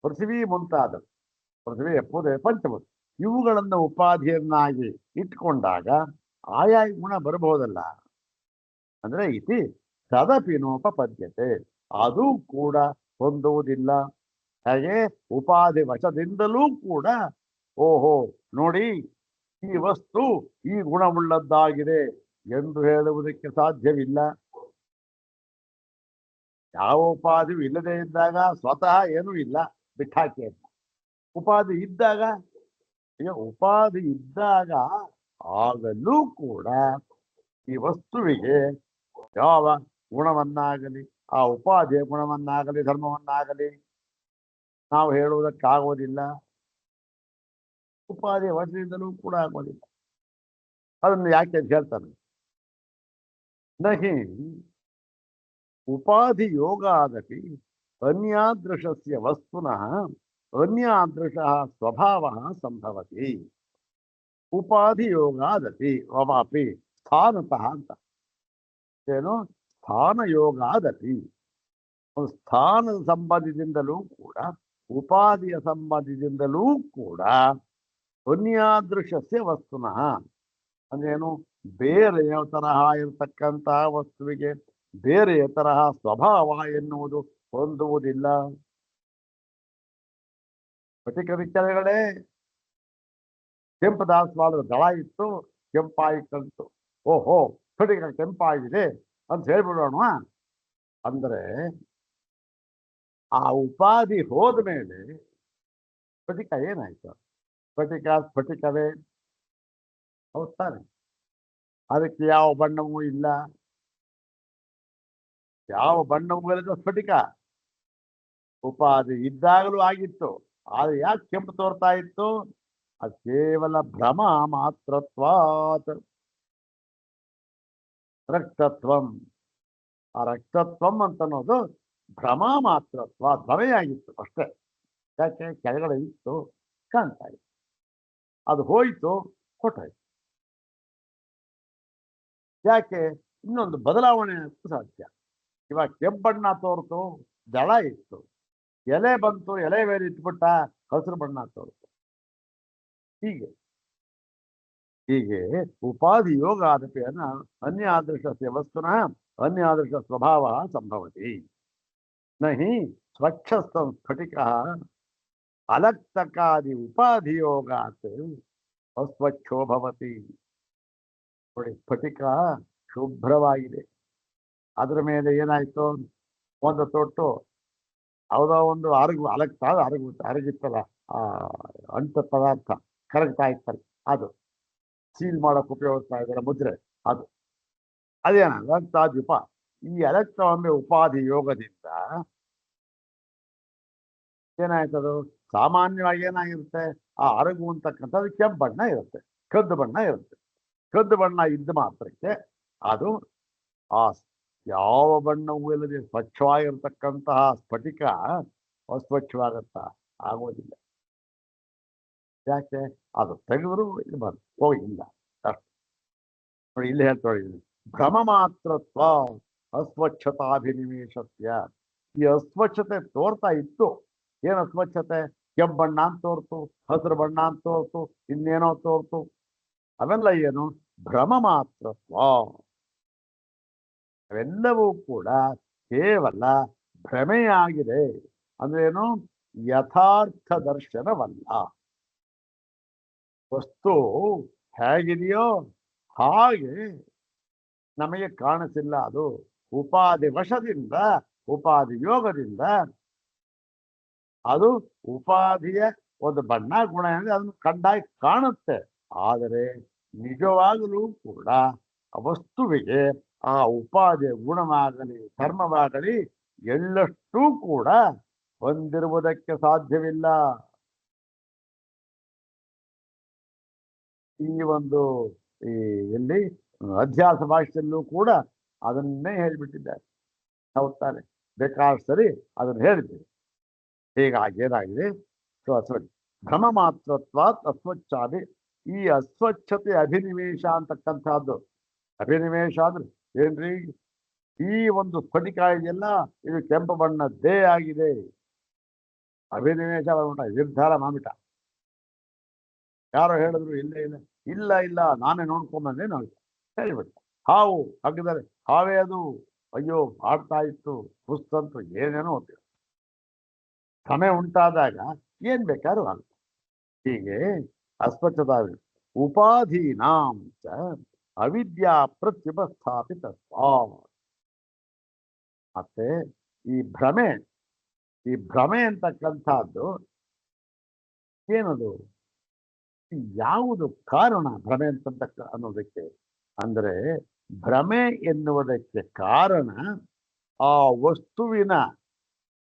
ಪೃಥ್ವಿ ಮುಂತಾದ, ಪೃಥ್ವಿ ಪೂದೆ ಪಂಚಭೂತ ಇವುಗಳನ್ನು ಉಪಾಧಿಯನ್ನಾಗಿ ಇಟ್ಕೊಂಡಾಗ ಆಯಾಯ ಗುಣ ಬರಬಹುದಲ್ಲ. ಅಂದ್ರೆ ಇತಿ ತದಪಿನೋಪಪದ್ಯತೆ, ಅದು ಕೂಡ ಹೊಂದುವುದಿಲ್ಲ. ಹಾಗೆ ಉಪಾಧಿ ವಶದಿಂದಲೂ ಕೂಡ ಓಹೋ ನೋಡಿ ಈ ವಸ್ತು ಈ ಗುಣವುಳ್ಳದ್ದಾಗಿದೆ ಎಂದು ಹೇಳುವುದಕ್ಕೆ ಸಾಧ್ಯವಿಲ್ಲ. ಯಾವ ಉಪಾಧಿಯೂ ಇಲ್ಲದೆ ಇದ್ದಾಗ ಸ್ವತಃ ಏನೂ ಇಲ್ಲ, ಬಿಟ್ಟಾಕಿ ಅಂತ. ಉಪಾಧಿ ಇದ್ದಾಗ, ಈಗ ಉಪಾಧಿ ಇದ್ದಾಗ ಆಗಲೂ ಕೂಡ ಈ ವಸ್ತುವಿಗೆ ಯಾವ ಗುಣವನ್ನಾಗಲಿ, ಆ ಉಪಾಧಿಯ ಗುಣವನ್ನಾಗಲಿ ಧರ್ಮವನ್ನಾಗಲಿ ನಾವು ಹೇಳುವುದಕ್ಕಾಗೋದಿಲ್ಲ. ಉಪಾಧಿಯ ವಶದಿಂದಲೂ ಕೂಡ ಆಗೋದಿಲ್ಲ. ಅದನ್ನು ಯಾಕೆ ಅಂತ ಹೇಳ್ತಾನೆ. ನಹಿ ಉಪಾಧಿ ಯೋಗಾದಪಿ ಅನ್ಯಾದೃಶಸ್ಯ ವಸ್ತುನಃ ಅನ್ಯಾದೃಶಃ ಸ್ವಭಾವಃ ಸಂಭವತಿ. ಉಪಾಧಿ ಯೋಗಾದಪಿ ಅವಾಪಿ ಸ್ಥಾನತಃ ಅಂತ. ಏನು, ಸ್ಥಾನ ಯೋಗಾದಪಿ, ಒಂದು ಸ್ಥಾನದ ಸಂಬಂಧದಿಂದಲೂ ಕೂಡ ಉಪಾಧಿಯ ಸಂಬಂಧದಿಂದಲೂ ಕೂಡ ಅನ್ಯಾದೃಶಸ್ಯ ವಸ್ತುನಃ ಅಂದ್ರೇನು, ಬೇರೆಯ ತರಹ ಇರತಕ್ಕಂತಹ ವಸ್ತುವಿಗೆ ಬೇರೆಯ ತರಹ ಸ್ವಭಾವ ಎನ್ನುವುದು ಹೊಂದುವುದಿಲ್ಲ. ಸ್ಫಟಿಕದ ಕೆಳಗಡೆ ಕೆಂಪು ದಾಸವಾಳದ ದಳ ಇತ್ತು, ಕೆಂಪಾಗಿ ಕಲಿತು, ಓಹೋ ಸ್ಫಟಿಕ ಕೆಂಪಾಗಿದೆ ಅಂತ ಹೇಳ್ಬಿಡೋಣ. ಅಂದ್ರೆ ಆ ಉಪಾಧಿ ಹೋದ ಮೇಲೆ ಸ್ಫಟಿಕ ಏನಾಯ್ತು, ಸ್ಫಟಿಕ ಸ್ಫಟಿಕವೇ ಹೌದಾನೆ. ಅದಕ್ಕೆ ಯಾವ ಬಣ್ಣವೂ ಇಲ್ಲ, ಯಾವ ಬಣ್ಣವೂ ಇಲ್ಲದ ಸ್ಫಟಿಕ. ಉಪಾಧಿ ಇದ್ದಾಗಲೂ ಆಗಿತ್ತು, ಆದ್ರೆ ಯಾಕೆ ಕೆಂಪು ತೋರ್ತಾ ಇತ್ತು, ಅದು ಕೇವಲ ಭ್ರಮ ಮಾತ್ರತ್ವಾತ್. ರಕ್ತತ್ವಂ, ಆ ರಕ್ತತ್ವಂ ಅಂತ ಅನ್ನೋದು ಭ್ರಮ ಮಾತ್ರತ್ವ, ಭ್ರಮೆಯಾಗಿತ್ತು ಅಷ್ಟೇ. ಯಾಕೆ, ಕೆಳಗಡೆ ಇತ್ತು ಕಾಣ್ತಾ ಇತ್ತು, ಅದು ಹೋಯ್ತು ಕೊಟ್ಟಾಯ್ತು. ಯಾಕೆ, ಇನ್ನೊಂದು ಬದಲಾವಣೆ ಸಾಧ್ಯ. ಇವಾಗ ಕೆಂಪಣ್ಣ ತೋರ್ತು, ದಳ ಇತ್ತು, ಎಲೆ ಬಂತು, ಎಲೆ ಬೇರೆ ಇಟ್ಬಿಟ್ಟ, ಹಸಿರು ಬಣ್ಣ ತೋರ್ತು. ಹೀಗೆ ಹೀಗೆ ಉಪಾಧಿ ಯೋಗ ಆದಪಿ ಅನ್ಯಾದೃಶಸ್ಯ ವಸ್ತುನಃ अन्यादृश स्वभावः सम्भवति न हि स्वच्छस्थं स्फटिकः अलक्तकादि उपाधियोगात् अस्वच्छो भवति ನೋಡಿ ಸ್ಫಟಿಕ ಶುಭ್ರವಾಗಿದೆ ಅದರ ಮೇಲೆ ಏನಾಯ್ತು ಒಂದು ತೊಟ್ಟು ಯಾವುದೋ ಒಂದು ಅರಗಿತ್ತಲ್ಲ ಆ ಅಂಟ ಪದಾರ್ಥ ಕರಗ್ತಾ ಇರ್ತಾರೆ ಅದು ಸೀಲ್ ಮಾಡಕ್ ಉಪಯೋಗಿಸ್ತಾ ಇದ್ದಾರೆ ಮುದ್ರೆ ಅದು ಅದೇನ ಅಲಕ್ತಾದ್ಯುಪ ಈ ಅಲಕ್ತವೊಮ್ಮೆ ಉಪಾಧಿ ಯೋಗದಿಂದ ಏನಾಯ್ತದು ಸಾಮಾನ್ಯವಾಗಿ ಏನಾಗಿರುತ್ತೆ ಆ ಅರಗು ಅಂತಕ್ಕಂಥದ್ದು ಕೆಂಪು ಬಣ್ಣ ಇರುತ್ತೆ ಕದ್ದು ಬಣ್ಣ ಇರುತ್ತೆ ಕದ್ದು ಬಣ್ಣ ಇದ್ದ ಮಾತ್ರಕ್ಕೆ ಅದು ಆ ಯಾವ ಬಣ್ಣವೂ ಇಲ್ಲದೆ ಸ್ವಚ್ಛವಾಗಿರ್ತಕ್ಕಂತಹ ಸ್ಫಟಿಕ ಅಸ್ವಚ್ಛವಾಗತ್ತ ಆಗೋದಿಲ್ಲ ಯಾಕೆ ಅದು ತೆಗೆದ್ರು ಇದು ಬಂದು ಹೋಗಿಲ್ಲ ಅಷ್ಟು ನೋಡಿ ಇಲ್ಲಿ ಹೇಳ್ತೊಳಗೆ ಭ್ರಮ ಮಾತ್ರತ್ವ ಅಸ್ವಚ್ಛತಾಭಿನಿವೇಶಸ್ಯ ಈ ಅಸ್ವಚ್ಛತೆ ತೋರ್ತಾ ಇತ್ತು ಏನು ಅಸ್ವಚ್ಛತೆ ಕೆಂಪು ಬಣ್ಣ ಅಂತ ತೋರ್ತು ಹಸಿರು ಬಣ್ಣ ಅಂತ ತೋರ್ತು ಇನ್ನೇನೋ ತೋರ್ತು ಅವೆಲ್ಲ ಏನು ಭ್ರಮ ಮಾತ್ರತ್ವ ಅವೆಲ್ಲವೂ ಕೂಡ ಕೇವಲ ಭ್ರಮೆಯಾಗಿದೆ ಅಂದ್ರೇನು ಯಥಾರ್ಥ ದರ್ಶನವಲ್ಲ ವಸ್ತು ಹೇಗಿದೆಯೋ ಹಾಗೆ ನಮಗೆ ಕಾಣಿಸಿಲ್ಲ ಅದು ಉಪಾಧಿ ವಶದಿಂದ ಉಪಾಧಿ ಯೋಗದಿಂದ ಅದು ಉಪಾಧಿಯ ಒಂದು ಬಣ್ಣ ಗುಣ ಅದನ್ನು ಕಂಡಾಗಿ ಕಾಣುತ್ತೆ ಆದರೆ ನಿಜವಾಗಲೂ ಕೂಡ ವಸ್ತುವಿಗೆ ಆ ಉಪಾಧಿಯ ಗುಣವಾಗಲಿ ಧರ್ಮವಾಗಲಿ ಎಳ್ಳಷ್ಟೂ ಕೂಡ ಹೊಂದಿರುವುದಕ್ಕೆ ಸಾಧ್ಯವಿಲ್ಲ ಈ ಒಂದು ಎಲ್ಲಿ ಅಧ್ಯಾಸ ಭಾಷೆಯಲ್ಲೂ ಕೂಡ ಅದನ್ನೇ ಹೇಳಿಬಿಟ್ಟಿದ್ದಾರೆ ಹೌದಾನೆ ಬೇಕಾದ ಸರಿ ಅದನ್ನು ಹೇಳಿದ್ದೀವಿ ಹೀಗಾಗಿ ಏನಾಗಿದೆ ಭ್ರಮ ಮಾತ್ರತ್ವ ಅಸ್ವಚ್ಛಾದಿ ಈ ಅಸ್ವಚ್ಛತೆ ಅಭಿನಿವೇಶ ಅಂತಕ್ಕಂಥದ್ದು ಅಭಿನಿವೇಶ ಅಂದ್ರೆ ಏನ್ರಿ ಈ ಒಂದು ಸ್ಫಟಿಕ ಇದೆಯಲ್ಲ ಇದು ಕೆಂಪು ಬಣ್ಣದ್ದೇ ಆಗಿದೆ ಅಭಿನಿವೇಶ ನಿರ್ಧಾರ ಮಾಡ್ಬಿಟ್ಟ ಯಾರೋ ಹೇಳಿದ್ರು ಇಲ್ಲ ಇಲ್ಲ ಇಲ್ಲ ಇಲ್ಲ ನಾನೇ ನೋಡ್ಕೊಂಬಂದೆ ನೋಡಿ ಹೇಳಿಬಿಟ್ಟ ಹಾವು ಹಾಕಿದರೆ ಹಾವೇ ಅದು ಅಯ್ಯೋ ಆಡ್ತಾ ಇತ್ತು ಸುಸ್ತಂತು ಏನೇನೋ ಹೋಗ್ತೀವಿ ಸಮಯ ಉಂಟಾದಾಗ ಏನ್ ಬೇಕಾದ್ರೂ ಆಗುತ್ತೆ ಹೀಗೆ ಅಸ್ವಚ್ಛತಾ ಉಪಾಧೀನಾಂ ಅವಿದ್ಯಾ ಪ್ರತ್ಯುಪಸ್ಥಾಪಿತ ಮತ್ತೆ ಈ ಭ್ರಮೆ ಅಂತಕ್ಕಂಥದ್ದು ಏನದು ಯಾವುದು ಕಾರಣ ಭ್ರಮೆ ಅಂತಕ್ಕ ಅನ್ನೋದಕ್ಕೆ ಅಂದ್ರೆ ಭ್ರಮೆ ಎನ್ನುವುದಕ್ಕೆ ಕಾರಣ ಆ ವಸ್ತುವಿನ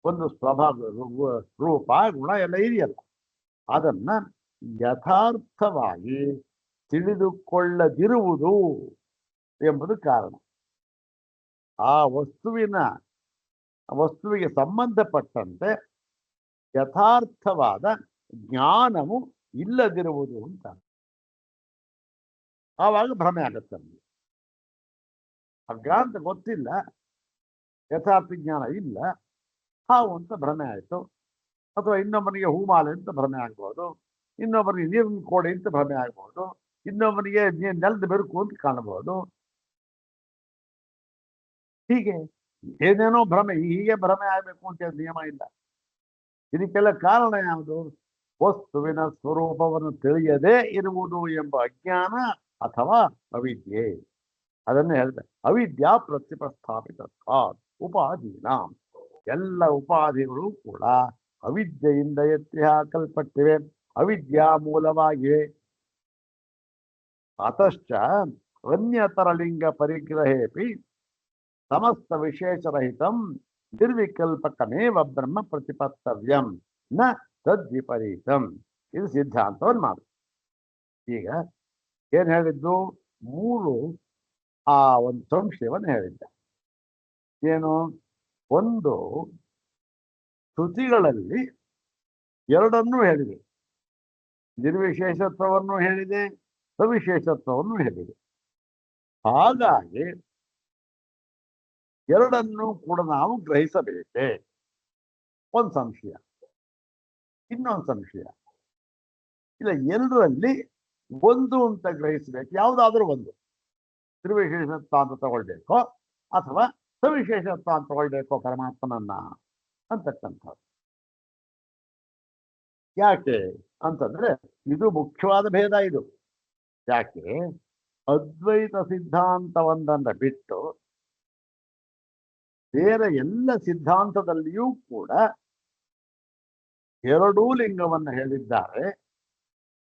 ಒಂದು ಸ್ವಭಾವ ರೂಪ ಗುಣ ಎಲ್ಲ ಇದೆಯಲ್ಲ ಅದನ್ನ ಯಥಾರ್ಥವಾಗಿ ತಿಳಿದುಕೊಳ್ಳದಿರುವುದು ಎಂಬುದು ಕಾರಣ ಆ ವಸ್ತುವಿಗೆ ಸಂಬಂಧಪಟ್ಟಂತೆ ಯಥಾರ್ಥವಾದ ಜ್ಞಾನವು ಇಲ್ಲದಿರುವುದು ಅಂತ ಆವಾಗ ಭ್ರಮೆ ಆಗುತ್ತೆ ನಮಗೆ ಹಗ್ಗ ಅಂತ ಗೊತ್ತಿಲ್ಲ ಯಥಾರ್ಥ ಜ್ಞಾನ ಇಲ್ಲ ಹಾವು ಅಂತ ಭ್ರಮೆ ಆಯಿತು ಅಥವಾ ಇನ್ನೊಬ್ಬನಿಗೆ ಹೂಮಾಲೆ ಅಂತ ಭ್ರಮೆ ಆಗ್ಬೋದು ಇನ್ನೊಬ್ಬನಿಗೆ ನೀರಿನ ಕೋಡೆ ಅಂತ ಭ್ರಮೆ ಆಗ್ಬೋದು ಇನ್ನೊಬ್ಬನಿಗೆ ನೆಲದ ಬೆರುಕು ಅಂತ ಕಾಣಬಹುದು ಹೀಗೆ ಏನೇನೋ ಭ್ರಮೆ ಹೀಗೆ ಭ್ರಮೆ ಆಗ್ಬೇಕು ಅಂತ ನಿಯಮ ಇಲ್ಲ ಇದಕ್ಕೆಲ್ಲ ಕಾರಣ ಯಾವುದು ವಸ್ತುವಿನ ಸ್ವರೂಪವನ್ನು ತಿಳಿಯದೇ ಇರುವುದು ಎಂಬ ಅಜ್ಞಾನ ಅಥವಾ ಅವಿದ್ಯೆ ಅದನ್ನೇ ಹೇಳಿದೆ ಅವಿದ್ಯಾ ಪ್ರತಿಪ್ರಸ್ಥಾಪಿತ ಉಪಾಧೀನ ಎಲ್ಲ ಉಪಾಧಿಗಳು ಕೂಡ ಅವಿದ್ಯೆಯಿಂದ ಎತ್ತಿ ಹಾಕಲ್ಪಟ್ಟಿವೆ ಅವಿದ್ಯಾ ಮೂಲವಾಗಿವೆ ಅತಶ್ಚ ಅನ್ಯತರಲಿಂಗ ಪರಿಗ್ರಹೇಪಿ ಸಮಸ್ತ ವಿಶೇಷರಹಿತಂ ನಿರ್ವಿಕಲ್ಪಕಮೇವ ಬ್ರಹ್ಮ ಪ್ರತಿಪತ್ತವ್ಯಂ ನ ತದ್ವಿಪರೀತಂ ಇದು ಸಿದ್ಧಾಂತವನ್ನು ಮಾಡು ಈಗ ಏನ್ ಹೇಳಿದ್ದು ಮೂರು ಆ ಒಂದು ಸಂಶಯವನ್ನು ಹೇಳಿದ್ದ ಏನು ಒಂದು ಶ್ರುತಿಗಳಲ್ಲಿ ಎರಡನ್ನೂ ಹೇಳಿದೆ ನಿರ್ವಿಶೇಷತ್ವವನ್ನು ಹೇಳಿದೆ ಸವಿಶೇಷತ್ವವನ್ನು ಹೇಳಿದೆ ಹಾಗಾಗಿ ಎರಡನ್ನೂ ಕೂಡ ನಾವು ಗ್ರಹಿಸಬೇಕೆ ಒಂದು ಸಂಶಯ ಇನ್ನೊಂದು ಸಂಶಯ ಇಲ್ಲ ಎರಡರಲ್ಲಿ ಒಂದು ಅಂತ ಗ್ರಹಿಸಬೇಕು ಯಾವುದಾದ್ರೂ ಒಂದು ನಿರ್ವಿಶೇಷತ್ವ ಅಂತ ತಗೊಳ್ಬೇಕು ಅಥವಾ ಸವಿಶೇಷತ್ವ ಅಂತ ತಗೊಳ್ಬೇಕು ಪರಮಾತ್ಮನನ್ನ ಅಂತಕ್ಕಂಥದ್ದು. ಯಾಕೆ ಅಂತಂದ್ರೆ ಇದು ಮುಖ್ಯವಾದ ಭೇದ. ಇದು ಯಾಕೆ ಅದ್ವೈತ ಸಿದ್ಧಾಂತವೊಂದನ್ನ ಬಿಟ್ಟು ಬೇರೆ ಎಲ್ಲ ಸಿದ್ಧಾಂತದಲ್ಲಿಯೂ ಕೂಡ ಎರಡೂ ಲಿಂಗವನ್ನು ಹೇಳಿದ್ದಾರೆ.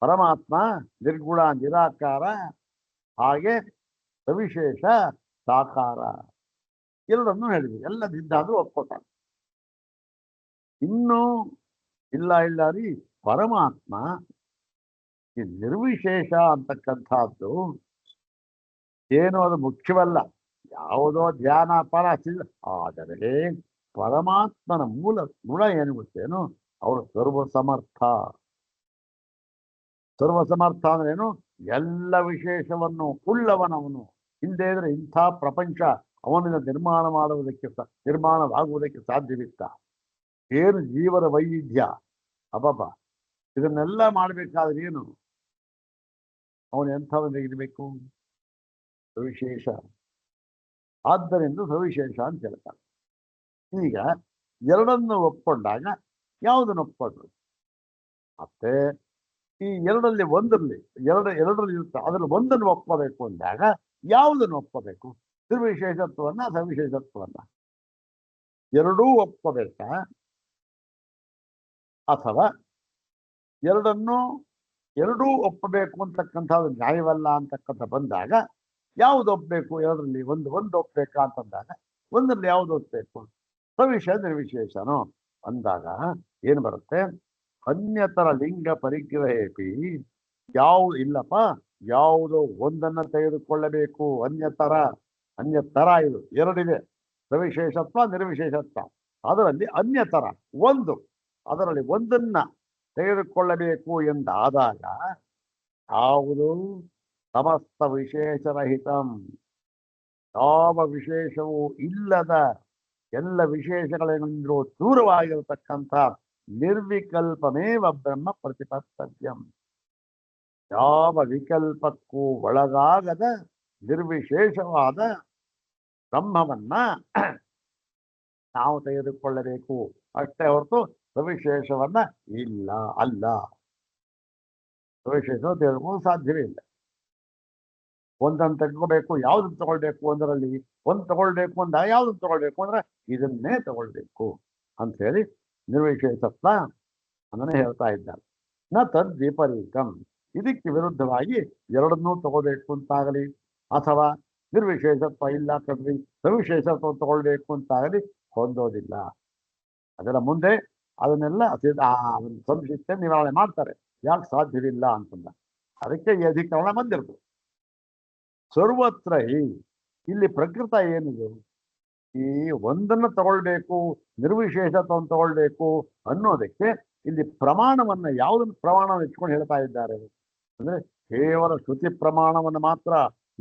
ಪರಮಾತ್ಮ ನಿರ್ಗುಣ ನಿರಾಕಾರ, ಹಾಗೆ ಸವಿಶೇಷ ಸಾಕಾರ, ಎರಡನ್ನೂ ಹೇಳಿದ್ವಿ. ಎಲ್ಲ ಸಿದ್ಧಾಂತ ಒಪ್ಕೋತಾರೆ. ಇನ್ನೂ ಇಲ್ಲ ರೀ, ಪರಮಾತ್ಮ ಈ ನಿರ್ವಿಶೇಷ ಅಂತಕ್ಕಂಥದ್ದು ಏನು ಅದು ಮುಖ್ಯವಲ್ಲ, ಯಾವುದೋ ಧ್ಯಾನ ಪರ ಆದರೆ ಪರಮಾತ್ಮನ ಮೂಲ ಗುಣ ಏನು ಗೊತ್ತೇನು, ಅವರು ಸರ್ವಸಮರ್ಥ. ಸರ್ವಸಮರ್ಥ ಅಂದ್ರೇನು, ಎಲ್ಲ ವಿಶೇಷವನ್ನು ಉಳ್ಳವನವನು. ಹಿಂದೆ ಇದ್ರೆ ಇಂಥ ಪ್ರಪಂಚ ಅವನಿಂದ ನಿರ್ಮಾಣವಾಗುವುದಕ್ಕೆ ಸಾಧ್ಯವಿತ್ತ. ಏನು ಜೀವನ ವೈವಿಧ್ಯ, ಅಬ್ಬಬ್ಬ, ಇದನ್ನೆಲ್ಲ ಮಾಡಬೇಕಾದ್ರೆ ಏನು ಅವನು ಎಂಥವನ್ನ ಇರಬೇಕು, ಸವಿಶೇಷ. ಆದ್ದರಿಂದ ಸವಿಶೇಷ ಅಂತ ಹೇಳ್ತಾರೆ. ಈಗ ಎರಡನ್ನು ಒಪ್ಕೊಂಡಾಗ ಯಾವುದನ್ನು ಒಪ್ಕೊಂಡ್ರು? ಮತ್ತೆ ಈ ಎರಡರಲ್ಲಿ ಒಂದರಲ್ಲಿ ಎರಡರಲ್ಲಿ ಇರುತ್ತೆ, ಅದರಲ್ಲಿ ಒಂದನ್ನು ಒಪ್ಕೋಬೇಕು ಅಂದಾಗ ಯಾವುದನ್ನು ಒಪ್ಕೋಬೇಕು? ನಿರ್ವಿಶೇಷತ್ವವನ್ನ ಸವಿಶೇಷತ್ವವನ್ನ ಎರಡೂ ಒಪ್ಕೋಬೇಕಾ? ಅಥವಾ ಎರಡೂ ಒಪ್ಪಬೇಕು ಅಂತಕ್ಕಂಥದ್ದು ನ್ಯಾಯವಲ್ಲ ಅಂತಕ್ಕಂಥ ಬಂದಾಗ ಯಾವ್ದು ಒಪ್ಪಬೇಕು? ಎರಡರಲ್ಲಿ ಒಂದು ಒಪ್ಪಬೇಕಾ ಅಂತಂದಾಗ ಒಂದರಲ್ಲಿ ಯಾವ್ದು ಒಪ್ಪಬೇಕು? ಸವಿಶೇಷ ನಿರ್ವಿಶೇಷನೋ ಅಂದಾಗ ಏನು ಬರುತ್ತೆ? ಅನ್ಯತರ ಲಿಂಗ ಪರಿಗ್ರಹೇಪಿ, ಇಲ್ಲಪ್ಪ, ಯಾವುದೋ ಒಂದನ್ನ ತೆಗೆದುಕೊಳ್ಳಬೇಕು. ಅನ್ಯತರ ಇದು ಎರಡಿದೆ, ಸವಿಶೇಷತ್ವ ನಿರ್ವಿಶೇಷತ್ವ. ಅದರಲ್ಲಿ ಅನ್ಯತರ ಅದರಲ್ಲಿ ಒಂದನ್ನ ತೆಗೆದುಕೊಳ್ಳಬೇಕು ಎಂದಾದಾಗ ಯಾವುದು? ಸಮಸ್ತ ವಿಶೇಷರಹಿತಂ, ಯಾವ ವಿಶೇಷವೂ ಇಲ್ಲದ, ಎಲ್ಲ ವಿಶೇಷಗಳಿಂದಲೂ ದೂರವಾಗಿರತಕ್ಕಂಥ ನಿರ್ವಿಕಲ್ಪಮೇವ ಬ್ರಹ್ಮ ಪ್ರತಿಪತ್ತವ್ಯಂ. ಯಾವ ವಿಕಲ್ಪಕ್ಕೂ ಒಳಗಾಗದ ನಿರ್ವಿಶೇಷವಾದ ಬ್ರಹ್ಮವನ್ನ ನಾವು ತೆಗೆದುಕೊಳ್ಳಬೇಕು ಅಷ್ಟೇ ಹೊರತು ಸವಿಶೇಷವನ್ನ ಅಲ್ಲ. ಸವಿಶೇಷ ತೆಗೆದುಕೊಳ್ಳಲು ಸಾಧ್ಯವೇ ಇಲ್ಲ. ಒಂದನ್ನು ತೆಗೆದುಕೋಬೇಕು, ಯಾವ್ದನ್ನು ತಗೊಳ್ಬೇಕು? ಒಂದರಲ್ಲಿ ಒಂದು ತಗೊಳ್ಬೇಕು ಅಂದಾಗ ಯಾವ್ದನ್ನು ತಗೊಳ್ಬೇಕು ಅಂದ್ರೆ ಇದನ್ನೇ ತಗೊಳ್ಬೇಕು ಅಂತ ಹೇಳಿ ನಿರ್ವಿಶೇಷತ್ವ ಅದನ್ನೇ ಹೇಳ್ತಾ ಇದ್ದಾರೆ. ನ ತದ್ ವಿಪರೀತಂ, ಇದಕ್ಕೆ ವಿರುದ್ಧವಾಗಿ ಎರಡನ್ನೂ ತಗೋಬೇಕು ಅಂತಾಗಲಿ, ಅಥವಾ ನಿರ್ವಿಶೇಷತ್ವ ಇಲ್ಲ ಕಡ್ರಿ ಸವಿಶೇಷತ್ವ ತಗೊಳ್ಬೇಕು ಅಂತಾಗಲಿ ಹೊಂದೋದಿಲ್ಲ. ಅದರ ಮುಂದೆ ಅದನ್ನೆಲ್ಲ ಸಂಶಯ ನಿವಾರಣೆ ಮಾಡ್ತಾರೆ. ಯಾಕೆ ಸಾಧ್ಯವಿಲ್ಲ ಅಂತಂದ ಅದಕ್ಕೆ ಈ ಅಧಿಕರಣ ಬಂದಿರ್ಬೋದು. ಸರ್ವತ್ರ ಇಲ್ಲಿ ಪ್ರಕೃತ ಏನಿದೆ, ಈ ಒಂದನ್ನು ತಗೊಳ್ಬೇಕು, ನಿರ್ವಿಶೇಷತ್ವವನ್ನು ತಗೊಳ್ಬೇಕು ಅನ್ನೋದಕ್ಕೆ ಇಲ್ಲಿ ಪ್ರಮಾಣವನ್ನ, ಯಾವುದನ್ನು ಪ್ರಮಾಣವನ್ನು ಇಟ್ಕೊಂಡು ಹೇಳ್ತಾ ಇದ್ದಾರೆ ಅಂದ್ರೆ ಕೇವಲ ಶ್ರುತಿ ಪ್ರಮಾಣವನ್ನು ಮಾತ್ರ.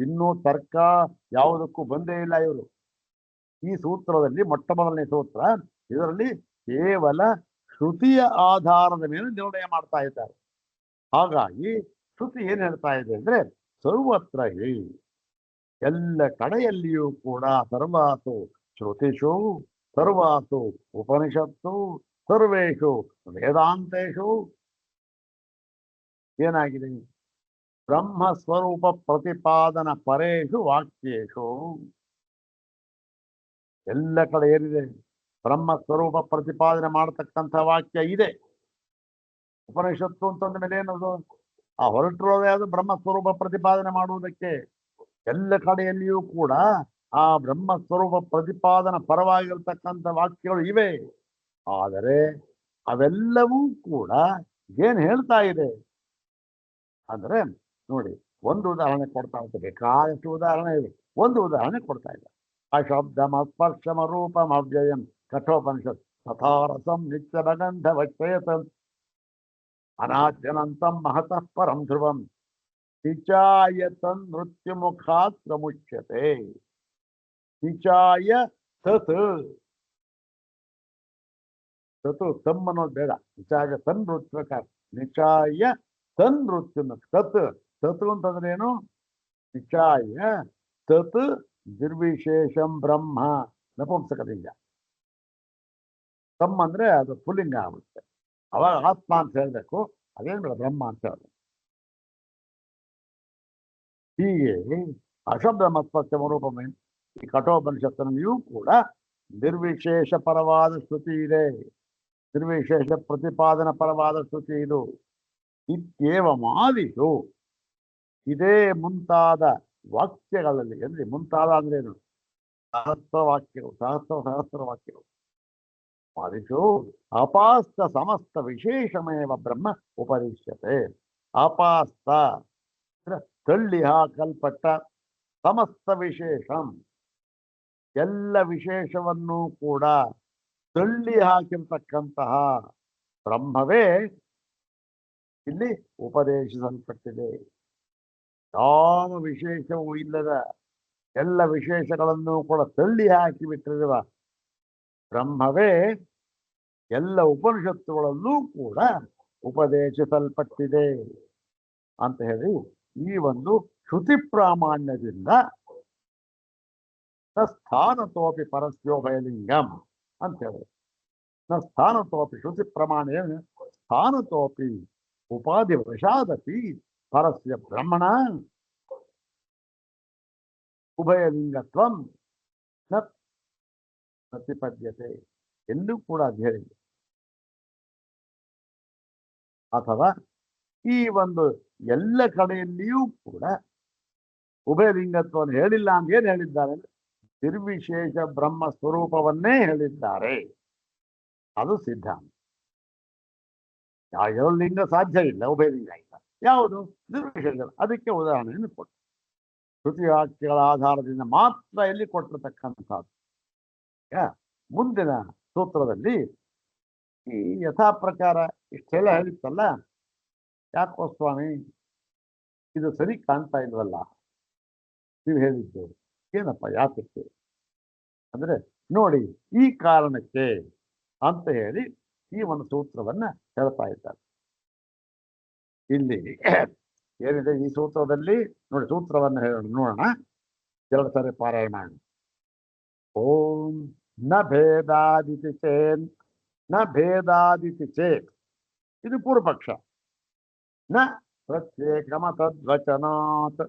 ಇನ್ನೂ ತರ್ಕ ಯಾವುದಕ್ಕೂ ಬಂದೇ ಇಲ್ಲ ಇವರು. ಈ ಸೂತ್ರದಲ್ಲಿ ಮೊಟ್ಟ ಮೊದಲನೇ ಸೂತ್ರ, ಇದರಲ್ಲಿ ಕೇವಲ ಶ್ರುತಿಯ ಆಧಾರದ ಮೇಲೆ ನಿರ್ಣಯ ಮಾಡ್ತಾ ಇದ್ದಾರೆ. ಹಾಗಾಗಿ ಶ್ರುತಿ ಏನ್ ಹೇಳ್ತಾ ಇದೆ ಅಂದ್ರೆ ಸರ್ವತ್ರ, ಎಲ್ಲ ಕಡೆಯಲ್ಲಿಯೂ ಕೂಡ ಸರ್ವಾಸು ಶ್ರುತಿಷು, ಸರ್ವಾಸು ಉಪನಿಷತ್ತು, ಸರ್ವೇಷು ವೇದಾಂತೇಶು ಏನಾಗಿದೆ? ಬ್ರಹ್ಮ ಸ್ವರೂಪ ಪ್ರತಿಪಾದನ ಪರೇಶು ವಾಕ್ಯೇಶು. ಎಲ್ಲ ಕಡೆ ಏನಿದೆ? ಬ್ರಹ್ಮ ಸ್ವರೂಪ ಪ್ರತಿಪಾದನೆ ಮಾಡತಕ್ಕಂಥ ವಾಕ್ಯ ಇದೆ. ಉಪನಿಷತ್ತು ಅಂತಂದ ಮೇಲೆ ಏನದು? ಆ ಹೊರಟಿರೋದೇ ಅದು ಬ್ರಹ್ಮ ಸ್ವರೂಪ ಪ್ರತಿಪಾದನೆ ಮಾಡುವುದಕ್ಕೆ. ಎಲ್ಲ ಕಡೆಯಲ್ಲಿಯೂ ಕೂಡ ಆ ಬ್ರಹ್ಮ ಸ್ವರೂಪ ಪ್ರತಿಪಾದನ ಪರವಾಗಿರ್ತಕ್ಕಂಥ ವಾಕ್ಯಗಳು ಇವೆ. ಆದರೆ ಅವೆಲ್ಲವೂ ಕೂಡ ಏನ್ ಹೇಳ್ತಾ ಇದೆ ಅಂದ್ರೆ, ನೋಡಿ, ಒಂದು ಉದಾಹರಣೆ ಕೊಡ್ತಾ ಇರ್ತದೆ, ಬೇಕಾದಷ್ಟು ಉದಾಹರಣೆ ಇದೆ. ಒಂದು ಉದಾಹರಣೆ ಕೊಡ್ತಾ ಇದೆ. ಅಶಬ್ದಮ ಸ್ಪರ್ಶಮ ರೂಪಂ ಅವ್ಯಯಂ ಕಠೋಪನಿಷತ್ ತಥಾರಸಂ ನಿತ್ಯ ಭಗಂಧ ವಕ್ಷಯತಂ ಅನಾದ್ಯನಂತಂ ಮಹತಃ ಪರಂ ಧ್ರುವಂ ನಿಚಾಯ ತನ್ ನೃತ್ಯ ಮುಖಾತ್ ಪ್ರಮುಚ್ಯತೆ. ನಿಚಾಯ ತತ್ ತತು ತಮ್ ಅನ್ನೋದು ಬೇಡ. ನಿಚಾಯ ತನ್ ನೃತ್ಯ, ನಿಚಾಯ ತನ್ ನೃತ್ಯ ತತ್ ತತ್ ಅಂತಂದ್ರೆ ಏನು? ನಿಚಾಯ ತತ್ ನಿರ್ವಿಶೇಷಂ ಬ್ರಹ್ಮ ನಪುಂಸಕಲಿಂಗ. ತಮ್ಮ ಅಂದ್ರೆ ಅದು ಪುಲ್ಲಿಂಗ ಆಗುತ್ತೆ. ಅವಾಗ ಆತ್ಮ ಅಂತ ಹೇಳ್ಬೇಕು, ಅದೇನ್ ಬೇಡ ಬ್ರಹ್ಮ ಅಂತ ಹೇಳ್ಬೇಕು. ಹೀಗೆ ಅಶಬ್ದ ಮತ್ಪತ್ಯ ರೂಪಮೇ ಈ ಕಠೋಪನಿಷತ್ತಿನಲ್ಲಿಯೂ ಕೂಡ ನಿರ್ವಿಶೇಷ ಪರವಾದ ಶ್ರುತಿ ಇದೆ, ನಿರ್ವಿಶೇಷ ಪ್ರತಿಪಾದನ ಪರವಾದ ಶ್ರುತಿ ಇದು. ಇತ್ಯೇವ ಮಾದಿಷು ಇದೇ ಮುಂತಾದ ವಾಕ್ಯಗಳಲ್ಲಿ, ಅಂದ್ರೆ ಮುಂತಾದ ಅಂದ್ರೇನು, ಸಹಸ್ರ ವಾಕ್ಯಗಳು, ಸಹಸ್ರ ವಾಕ್ಯಗಳು. ಮಾದಿಷು ಅಪಾಸ್ತ ಸಮಸ್ತ ವಿಶೇಷಮೇವ ಬ್ರಹ್ಮ ಉಪದಿಶ್ಯತೆ. ಅಪಾಸ್ತ ತಳ್ಳಿ ಹಾಕಲ್ಪಟ್ಟ, ಸಮಸ್ತ ವಿಶೇಷಂ ಎಲ್ಲ ವಿಶೇಷವನ್ನು ಕೂಡ ತಳ್ಳಿ ಹಾಕಿರ್ತಕ್ಕಂತಹ ಬ್ರಹ್ಮವೇ ಇಲ್ಲಿ ಉಪದೇಶಿಸಲ್ಪಟ್ಟಿದೆ. ಯಾವ ವಿಶೇಷವೂ ಇಲ್ಲದ ಎಲ್ಲ ವಿಶೇಷಗಳನ್ನು ಕೂಡ ತಳ್ಳಿ ಹಾಕಿಬಿಟ್ಟಿರುವ ಬ್ರಹ್ಮವೇ ಎಲ್ಲ ಉಪನಿಷತ್ತುಗಳಲ್ಲೂ ಕೂಡ ಉಪದೇಶಿಸಲ್ಪಟ್ಟಿದೆ ಅಂತ ಹೇಳಿ ಈ ಒಂದು ಶ್ರುತಿ ಪ್ರಾಮಾಣ್ಯದಿಂದ ನ ಸ್ಥಾನತೋಪಿ ಪರಸ್ಯೋಭಯಲಿಂಗಂ ಅಂತ ಹೇಳಿ. ನ ಸ್ಥಾನತೋಪಿ ಶ್ರುತಿ ಪ್ರಮಾಣ ಏನು, ಸ್ಥಾನತೋಪಿ ಉಪಾಧಿ ವಶಾದಪಿ ಪರಸ್ಯ ಬ್ರಹ್ಮಣ ಉಭಯಲಿಂಗತ್ವಂ ನ ಪ್ರತಿಪದ್ಯತೆ ಎಲ್ಲೂ ಕೂಡ ಅಧ್ಯಯನ. ಅಥವಾ ಈ ಒಂದು ಎಲ್ಲ ಕಡೆಯಲ್ಲಿಯೂ ಕೂಡ ಉಭಯಲಿಂಗತ್ವವನ್ನು ಹೇಳಿಲ್ಲ ಅಂತ ಏನ್ ಹೇಳಿದ್ದಾರೆ, ನಿರ್ವಿಶೇಷ ಬ್ರಹ್ಮ ಸ್ವರೂಪವನ್ನೇ ಹೇಳಿದ್ದಾರೆ. ಅದು ಸಿದ್ಧಾಂತ. ಯಾವ ಲಿಂಗ ಸಾಧ್ಯ ಇಲ್ಲ, ಉಭಯಲಿಂಗ ಇಲ್ಲ. ಯಾವುದು ನಿರ್ವಿಶೇಷ, ಅದಕ್ಕೆ ಉದಾಹರಣೆಯನ್ನು ಕೊಟ್ಟು ಶ್ರುತಿ ವಾಕ್ಯಗಳ ಆಧಾರದಿಂದ ಮಾತ್ರ ಎಲ್ಲಿ ಕೊಟ್ಟಿರ್ತಕ್ಕಂಥದ್ದು. ಮುಂದಿನ ಸೂತ್ರದಲ್ಲಿ ಈ ಯಥಾ ಪ್ರಕಾರ ಇಷ್ಟೆಲ್ಲ ಹೇಳಿತ್ತಲ್ಲ, ಯಾಕೋ ಸ್ವಾಮಿ ಇದು ಸರಿ ಕಾಣ್ತಾ ಇಲ್ವಲ್ಲ ನೀವು ಹೇಳಿದ್ದು, ಏನಪ್ಪ ಯಾತಕ್ಕೆ ಅಂದ್ರೆ ನೋಡಿ ಈ ಕಾರಣಕ್ಕೆ ಅಂತ ಹೇಳಿ ಈ ಒಂದು ಸೂತ್ರವನ್ನ ಹೇಳ್ತಾ ಇದ್ದಾರೆ. ಇಲ್ಲಿ ಏನಿದೆ ಈ ಸೂತ್ರದಲ್ಲಿ ನೋಡಿ, ಸೂತ್ರವನ್ನು ಹೇಳೋಣ, ನೋಡೋಣ, ಎರಡು ಸಾರಿ ಪಾರಾಯಣ ಮಾಡೋಣ. ಓಂ ನ ಭೇದಾದಿತಿ ಚೇನ್, ನ ಭೇದಾದಿತಿ ಚೇತ್, ಇದು ಪೂರ್ವ ಪಕ್ಷ. ನ ಪ್ರತ್ಯೇಕಮ ತದ್ವಚನಾತ್,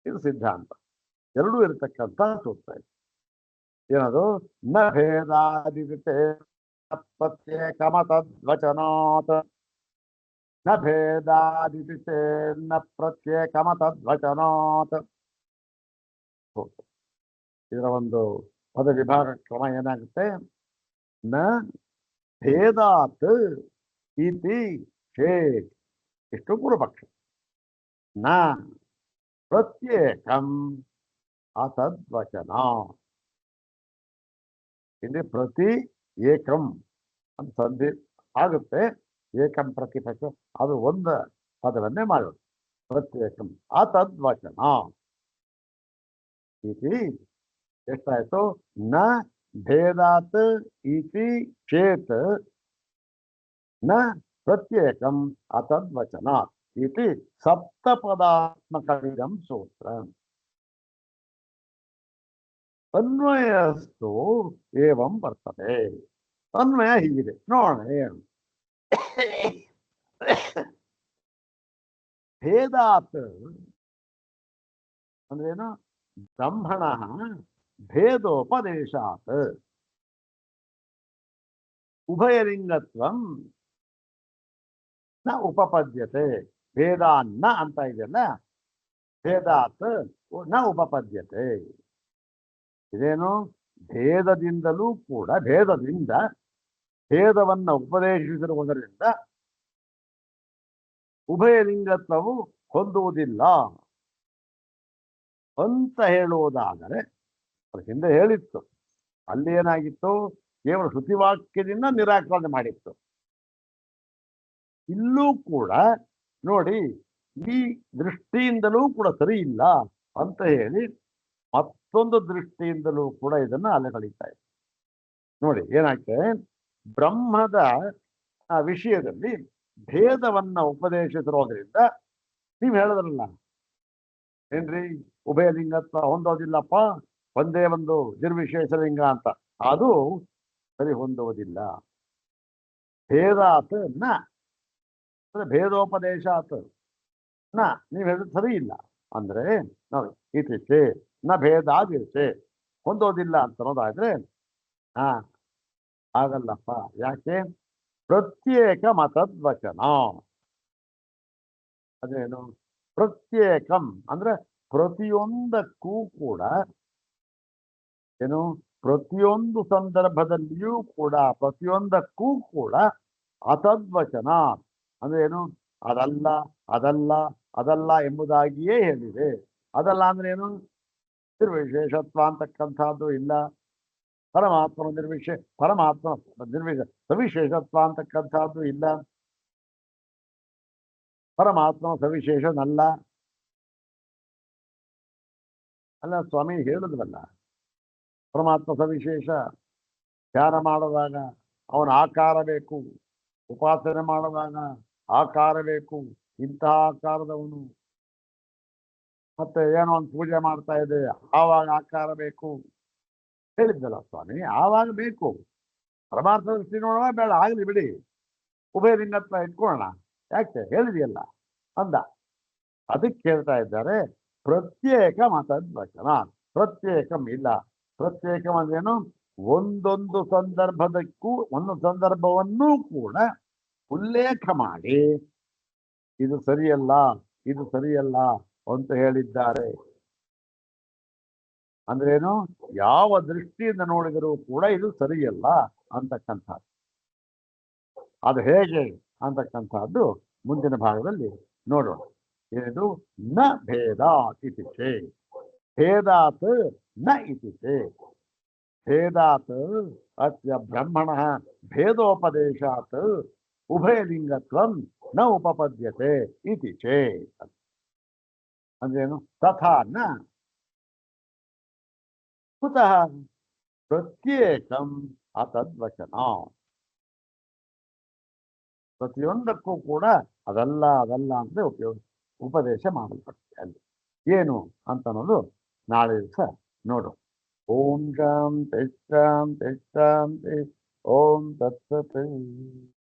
ಇದು ಸಿದ್ಧಾಂತ. ಎರಡೂ ಇರತಕ್ಕಂಥ ಸೂತ್ರ ಇದೆ. ಏನದು, ನ ಭೇದಾದಿತಿ ಚೇತ್ ಪ್ರತ್ಯೇಕಮ ತದ್ವಚನಾತ್, ನ ಭೇದಾದಿತಿ ಚೇತ್ ನ ಪ್ರತ್ಯೇಕಮ ತದ್ವಚನಾತ್. ಇದರ ಒಂದು ಪದ ವಿಭಾಗ ಕ್ರಮ ಏನಾಗುತ್ತೆ, ನ ಭೇದಾತ್ ಇತಿ ಚೇತ್, ಇಷ್ಟು ಪೂರ್ವಪಕ್ಷ. ನ ಪ್ರತ್ಯೇಕಂ ಅತದ್ವಚನ, ಇಲ್ಲಿ ಪ್ರತಿ ಏಕಂ ಅಂತ ಸಂಧಿ ಆಗುತ್ತೆ. ಏಕಂ ಪ್ರತಿಪಕ್ಷ, ಅದು ಒಂದು ಪದವನ್ನೇ ಮಾಡೋದು. ಪ್ರತ್ಯೇಕಂ ಅತದ್ವಚನ ಇತಿ ಎಷ್ಟಾಯ್ತು, ನ ಭೇದಾತ್ ಇತಿ ಚೇತ್ ನ ಪ್ರತ್ಯೇಕಂ ಅತದ್ವಚನಾತ್ ಇತಿ ಸಪ್ತಪದಾತ್ಮಕಂ ಸೂತ್ರ. ಅನ್ವಯಸ್ತು ಏವಂ ಬರ್ತದೆ. ಅನ್ವಯ ಹೀಗಿದೆ, ನೋಡೋಣ ಏನು. ಭೇದಾತ್ ಅಂದ್ರೇನು, ಬ್ರಹ್ಮಣ ಭೇದೋಪದೇಶಾತ್ ಉಭಯಲಿಂಗತ್ವಂ ನ ಉಪಪದ್ಯತೆ. ಭೇದಾನ್ನ ಅಂತ ಇದೆಯಲ್ಲ, ಭೇದಾತ್ ನ ಉಪಪದ್ಯತೆ. ಇದೇನು, ಭೇದದಿಂದಲೂ ಕೂಡ, ಭೇದದಿಂದ ಭೇದವನ್ನ ಉಪದೇಶಿಸಿರುವುದರಿಂದ ಉಭಯಲಿಂಗತ್ವವು ಹೊಂದುವುದಿಲ್ಲ ಅಂತ ಹೇಳುವುದಾದರೆ, ಹಿಂದೆ ಹೇಳಿತ್ತು, ಅಲ್ಲಿ ಏನಾಗಿತ್ತು, ಕೇವಲ ಶ್ರುತಿವಾಕ್ಯದಿಂದ ನಿರಾಕರಣೆ ಮಾಡಿತ್ತು. ಇಲ್ಲೂ ಕೂಡ ನೋಡಿ ಈ ದೃಷ್ಟಿಯಿಂದಲೂ ಕೂಡ ಸರಿ ಇಲ್ಲ ಅಂತ ಹೇಳಿ ಮತ್ತೊಂದು ದೃಷ್ಟಿಯಿಂದಲೂ ಕೂಡ ಇದನ್ನ ಅಲೆಗಳಿತಾ ಇದೆ. ನೋಡಿ ಏನಾಗ್ತದೆ, ಬ್ರಹ್ಮದ ವಿಷಯದಲ್ಲಿ ಭೇದವನ್ನ ಉಪದೇಶಿಸಿರೋದ್ರಿಂದ ನೀವು ಹೇಳಿದ್ರಲ್ಲ, ಏನ್ರಿ ಉಭಯ ಲಿಂಗತ್ವ ಹೊಂದೋದಿಲ್ಲಪ್ಪ, ಒಂದೇ ಒಂದು ನಿರ್ವಿಶೇಷ ಲಿಂಗ ಅಂತ, ಅದು ಸರಿ ಹೊಂದುವುದಿಲ್ಲ. ಭೇದಾತ್ ನ ಅಂದ್ರೆ ಭೇದೋಪದೇಶಾತ್ ನ, ನೀವು ಹೇಳಿದ್ ಸರಿ ಇಲ್ಲ ಅಂದ್ರೆ ನೋಡಿ ಇತಿಚೆ ನ ಭೇದಾದಿರ್ಚೆ, ಹೊಂದೋದಿಲ್ಲ ಅಂತ ಅನ್ನೋದಾದ್ರೆ ಹಾ ಆಗಲ್ಲಪ್ಪ. ಯಾಕೆ? ಪ್ರತ್ಯೇಕ ಮತದ್ವಚನ. ಅದೇನು ಪ್ರತ್ಯೇಕಂ ಅಂದ್ರೆ ಪ್ರತಿಯೊಂದಕ್ಕೂ ಕೂಡ ಏನು, ಪ್ರತಿಯೊಂದು ಸಂದರ್ಭದಲ್ಲಿಯೂ ಕೂಡ ಪ್ರತಿಯೊಂದಕ್ಕೂ ಕೂಡ ಅತದ್ವಚನ ಅಂದ್ರೆ ಏನು, ಅದಲ್ಲ ಅದಲ್ಲ ಅದಲ್ಲ ಎಂಬುದಾಗಿಯೇ ಹೇಳಿದೆ. ಅದಲ್ಲ ಅಂದ್ರೆ ಏನು, ನಿರ್ವಿಶೇಷತ್ವ ಅಂತಕ್ಕಂಥದ್ದು ಇಲ್ಲ. ಪರಮಾತ್ಮ ಸವಿಶೇಷತ್ವ ಅಂತಕ್ಕಂಥದ್ದು ಇಲ್ಲ. ಪರಮಾತ್ಮ ಸವಿಶೇಷನಲ್ಲ. ಅಲ್ಲ ಸ್ವಾಮಿ ಹೇಳಿದ್ವಲ್ಲ, ಪರಮಾತ್ಮ ಸವಿಶೇಷ. ಧ್ಯಾನ ಮಾಡುವಾಗ ಅವನ ಆಕಾರ ಬೇಕು, ಉಪಾಸನೆ ಮಾಡುವಾಗ ಆಕಾರ ಬೇಕು, ಇಂತಹ ಆಕಾರದವನು. ಮತ್ತೆ ಏನೋ ಒಂದು ಪೂಜೆ ಮಾಡ್ತಾ ಇದೆ, ಆವಾಗ ಆಕಾರ ಬೇಕು ಹೇಳಿದ್ದಲ್ಲ ಸ್ವಾಮಿ, ಆವಾಗ ಬೇಕು. ಪರಮಾರ್ಥ ದೃಷ್ಟಿ ನೋಡುವ ಬೇಡ, ಆಗ್ಲಿ ಬಿಡಿ, ಉಭಯ ಲಿಂಗತ್ವ ಇಟ್ಕೊಳ್ಳೋಣ, ಯಾಕೆ ಹೇಳಿದೆಯಲ್ಲ ಅಂದ. ಅದಕ್ಕೆ ಹೇಳ್ತಾ ಇದ್ದಾರೆ ಪ್ರತ್ಯೇಕ ಮತದ್ವಚನ. ಪ್ರತ್ಯೇಕಂ ಇಲ್ಲ. ಪ್ರತ್ಯೇಕಂ ಅಂದ್ರೇನು, ಒಂದೊಂದು ಸಂದರ್ಭದಕ್ಕೂ ಒಂದು ಸಂದರ್ಭವನ್ನೂ ಕೂಡ ಉಲ್ಲೇಖ ಮಾಡಿ ಇದು ಸರಿಯಲ್ಲ ಇದು ಸರಿಯಲ್ಲ ಅಂತ ಹೇಳಿದ್ದಾರೆ. ಅಂದ್ರೇನು, ಯಾವ ದೃಷ್ಟಿಯಿಂದ ನೋಡಿದರೂ ಕೂಡ ಇದು ಸರಿಯಲ್ಲ ಅಂತಕ್ಕಂಥದ್ದು. ಅದು ಹೇಗೆ ಅಂತಕ್ಕಂಥದ್ದು ಮುಂದಿನ ಭಾಗದಲ್ಲಿ ನೋಡೋಣ. ಇದು ನ ಭೇದ ಇತಿಚೆ, ಭೇದಾತ್ ನ ಇತಿಚೆ, ಭೇದಾತ್ ಅಸ್ಯ ಬ್ರಹ್ಮಣಃ ಭೇದೋಪದೇಶಾತ್ ಉಭಯಲಿಂಗತ್ವಂ ನ ಉಪಪದ್ಯತೆ ಇತಿ ಚೇತ್. ಅಂದ್ರೇನು, ತಥಾ ನ ಕುತಃ ಪ್ರತ್ಯೇಕಂ ಅತದ್ವಚನ. ಪ್ರತಿಯೊಂದಕ್ಕೂ ಕೂಡ ಅದಲ್ಲ ಅದಲ್ಲ ಅಂತ ಉಪದೇಶ ಮಾಡಲ್ಪಡುತ್ತೆ. ಅಲ್ಲಿ ಏನು ಅಂತ ಅನ್ನೋದು ನಾಳೆ ದಿವಸ ನೋಡು. ಓಂ ಶಾಂತಿ ಶಾಂತಿ ಶಾಂತಿ. ಓಂ ತತ್ಸತ್.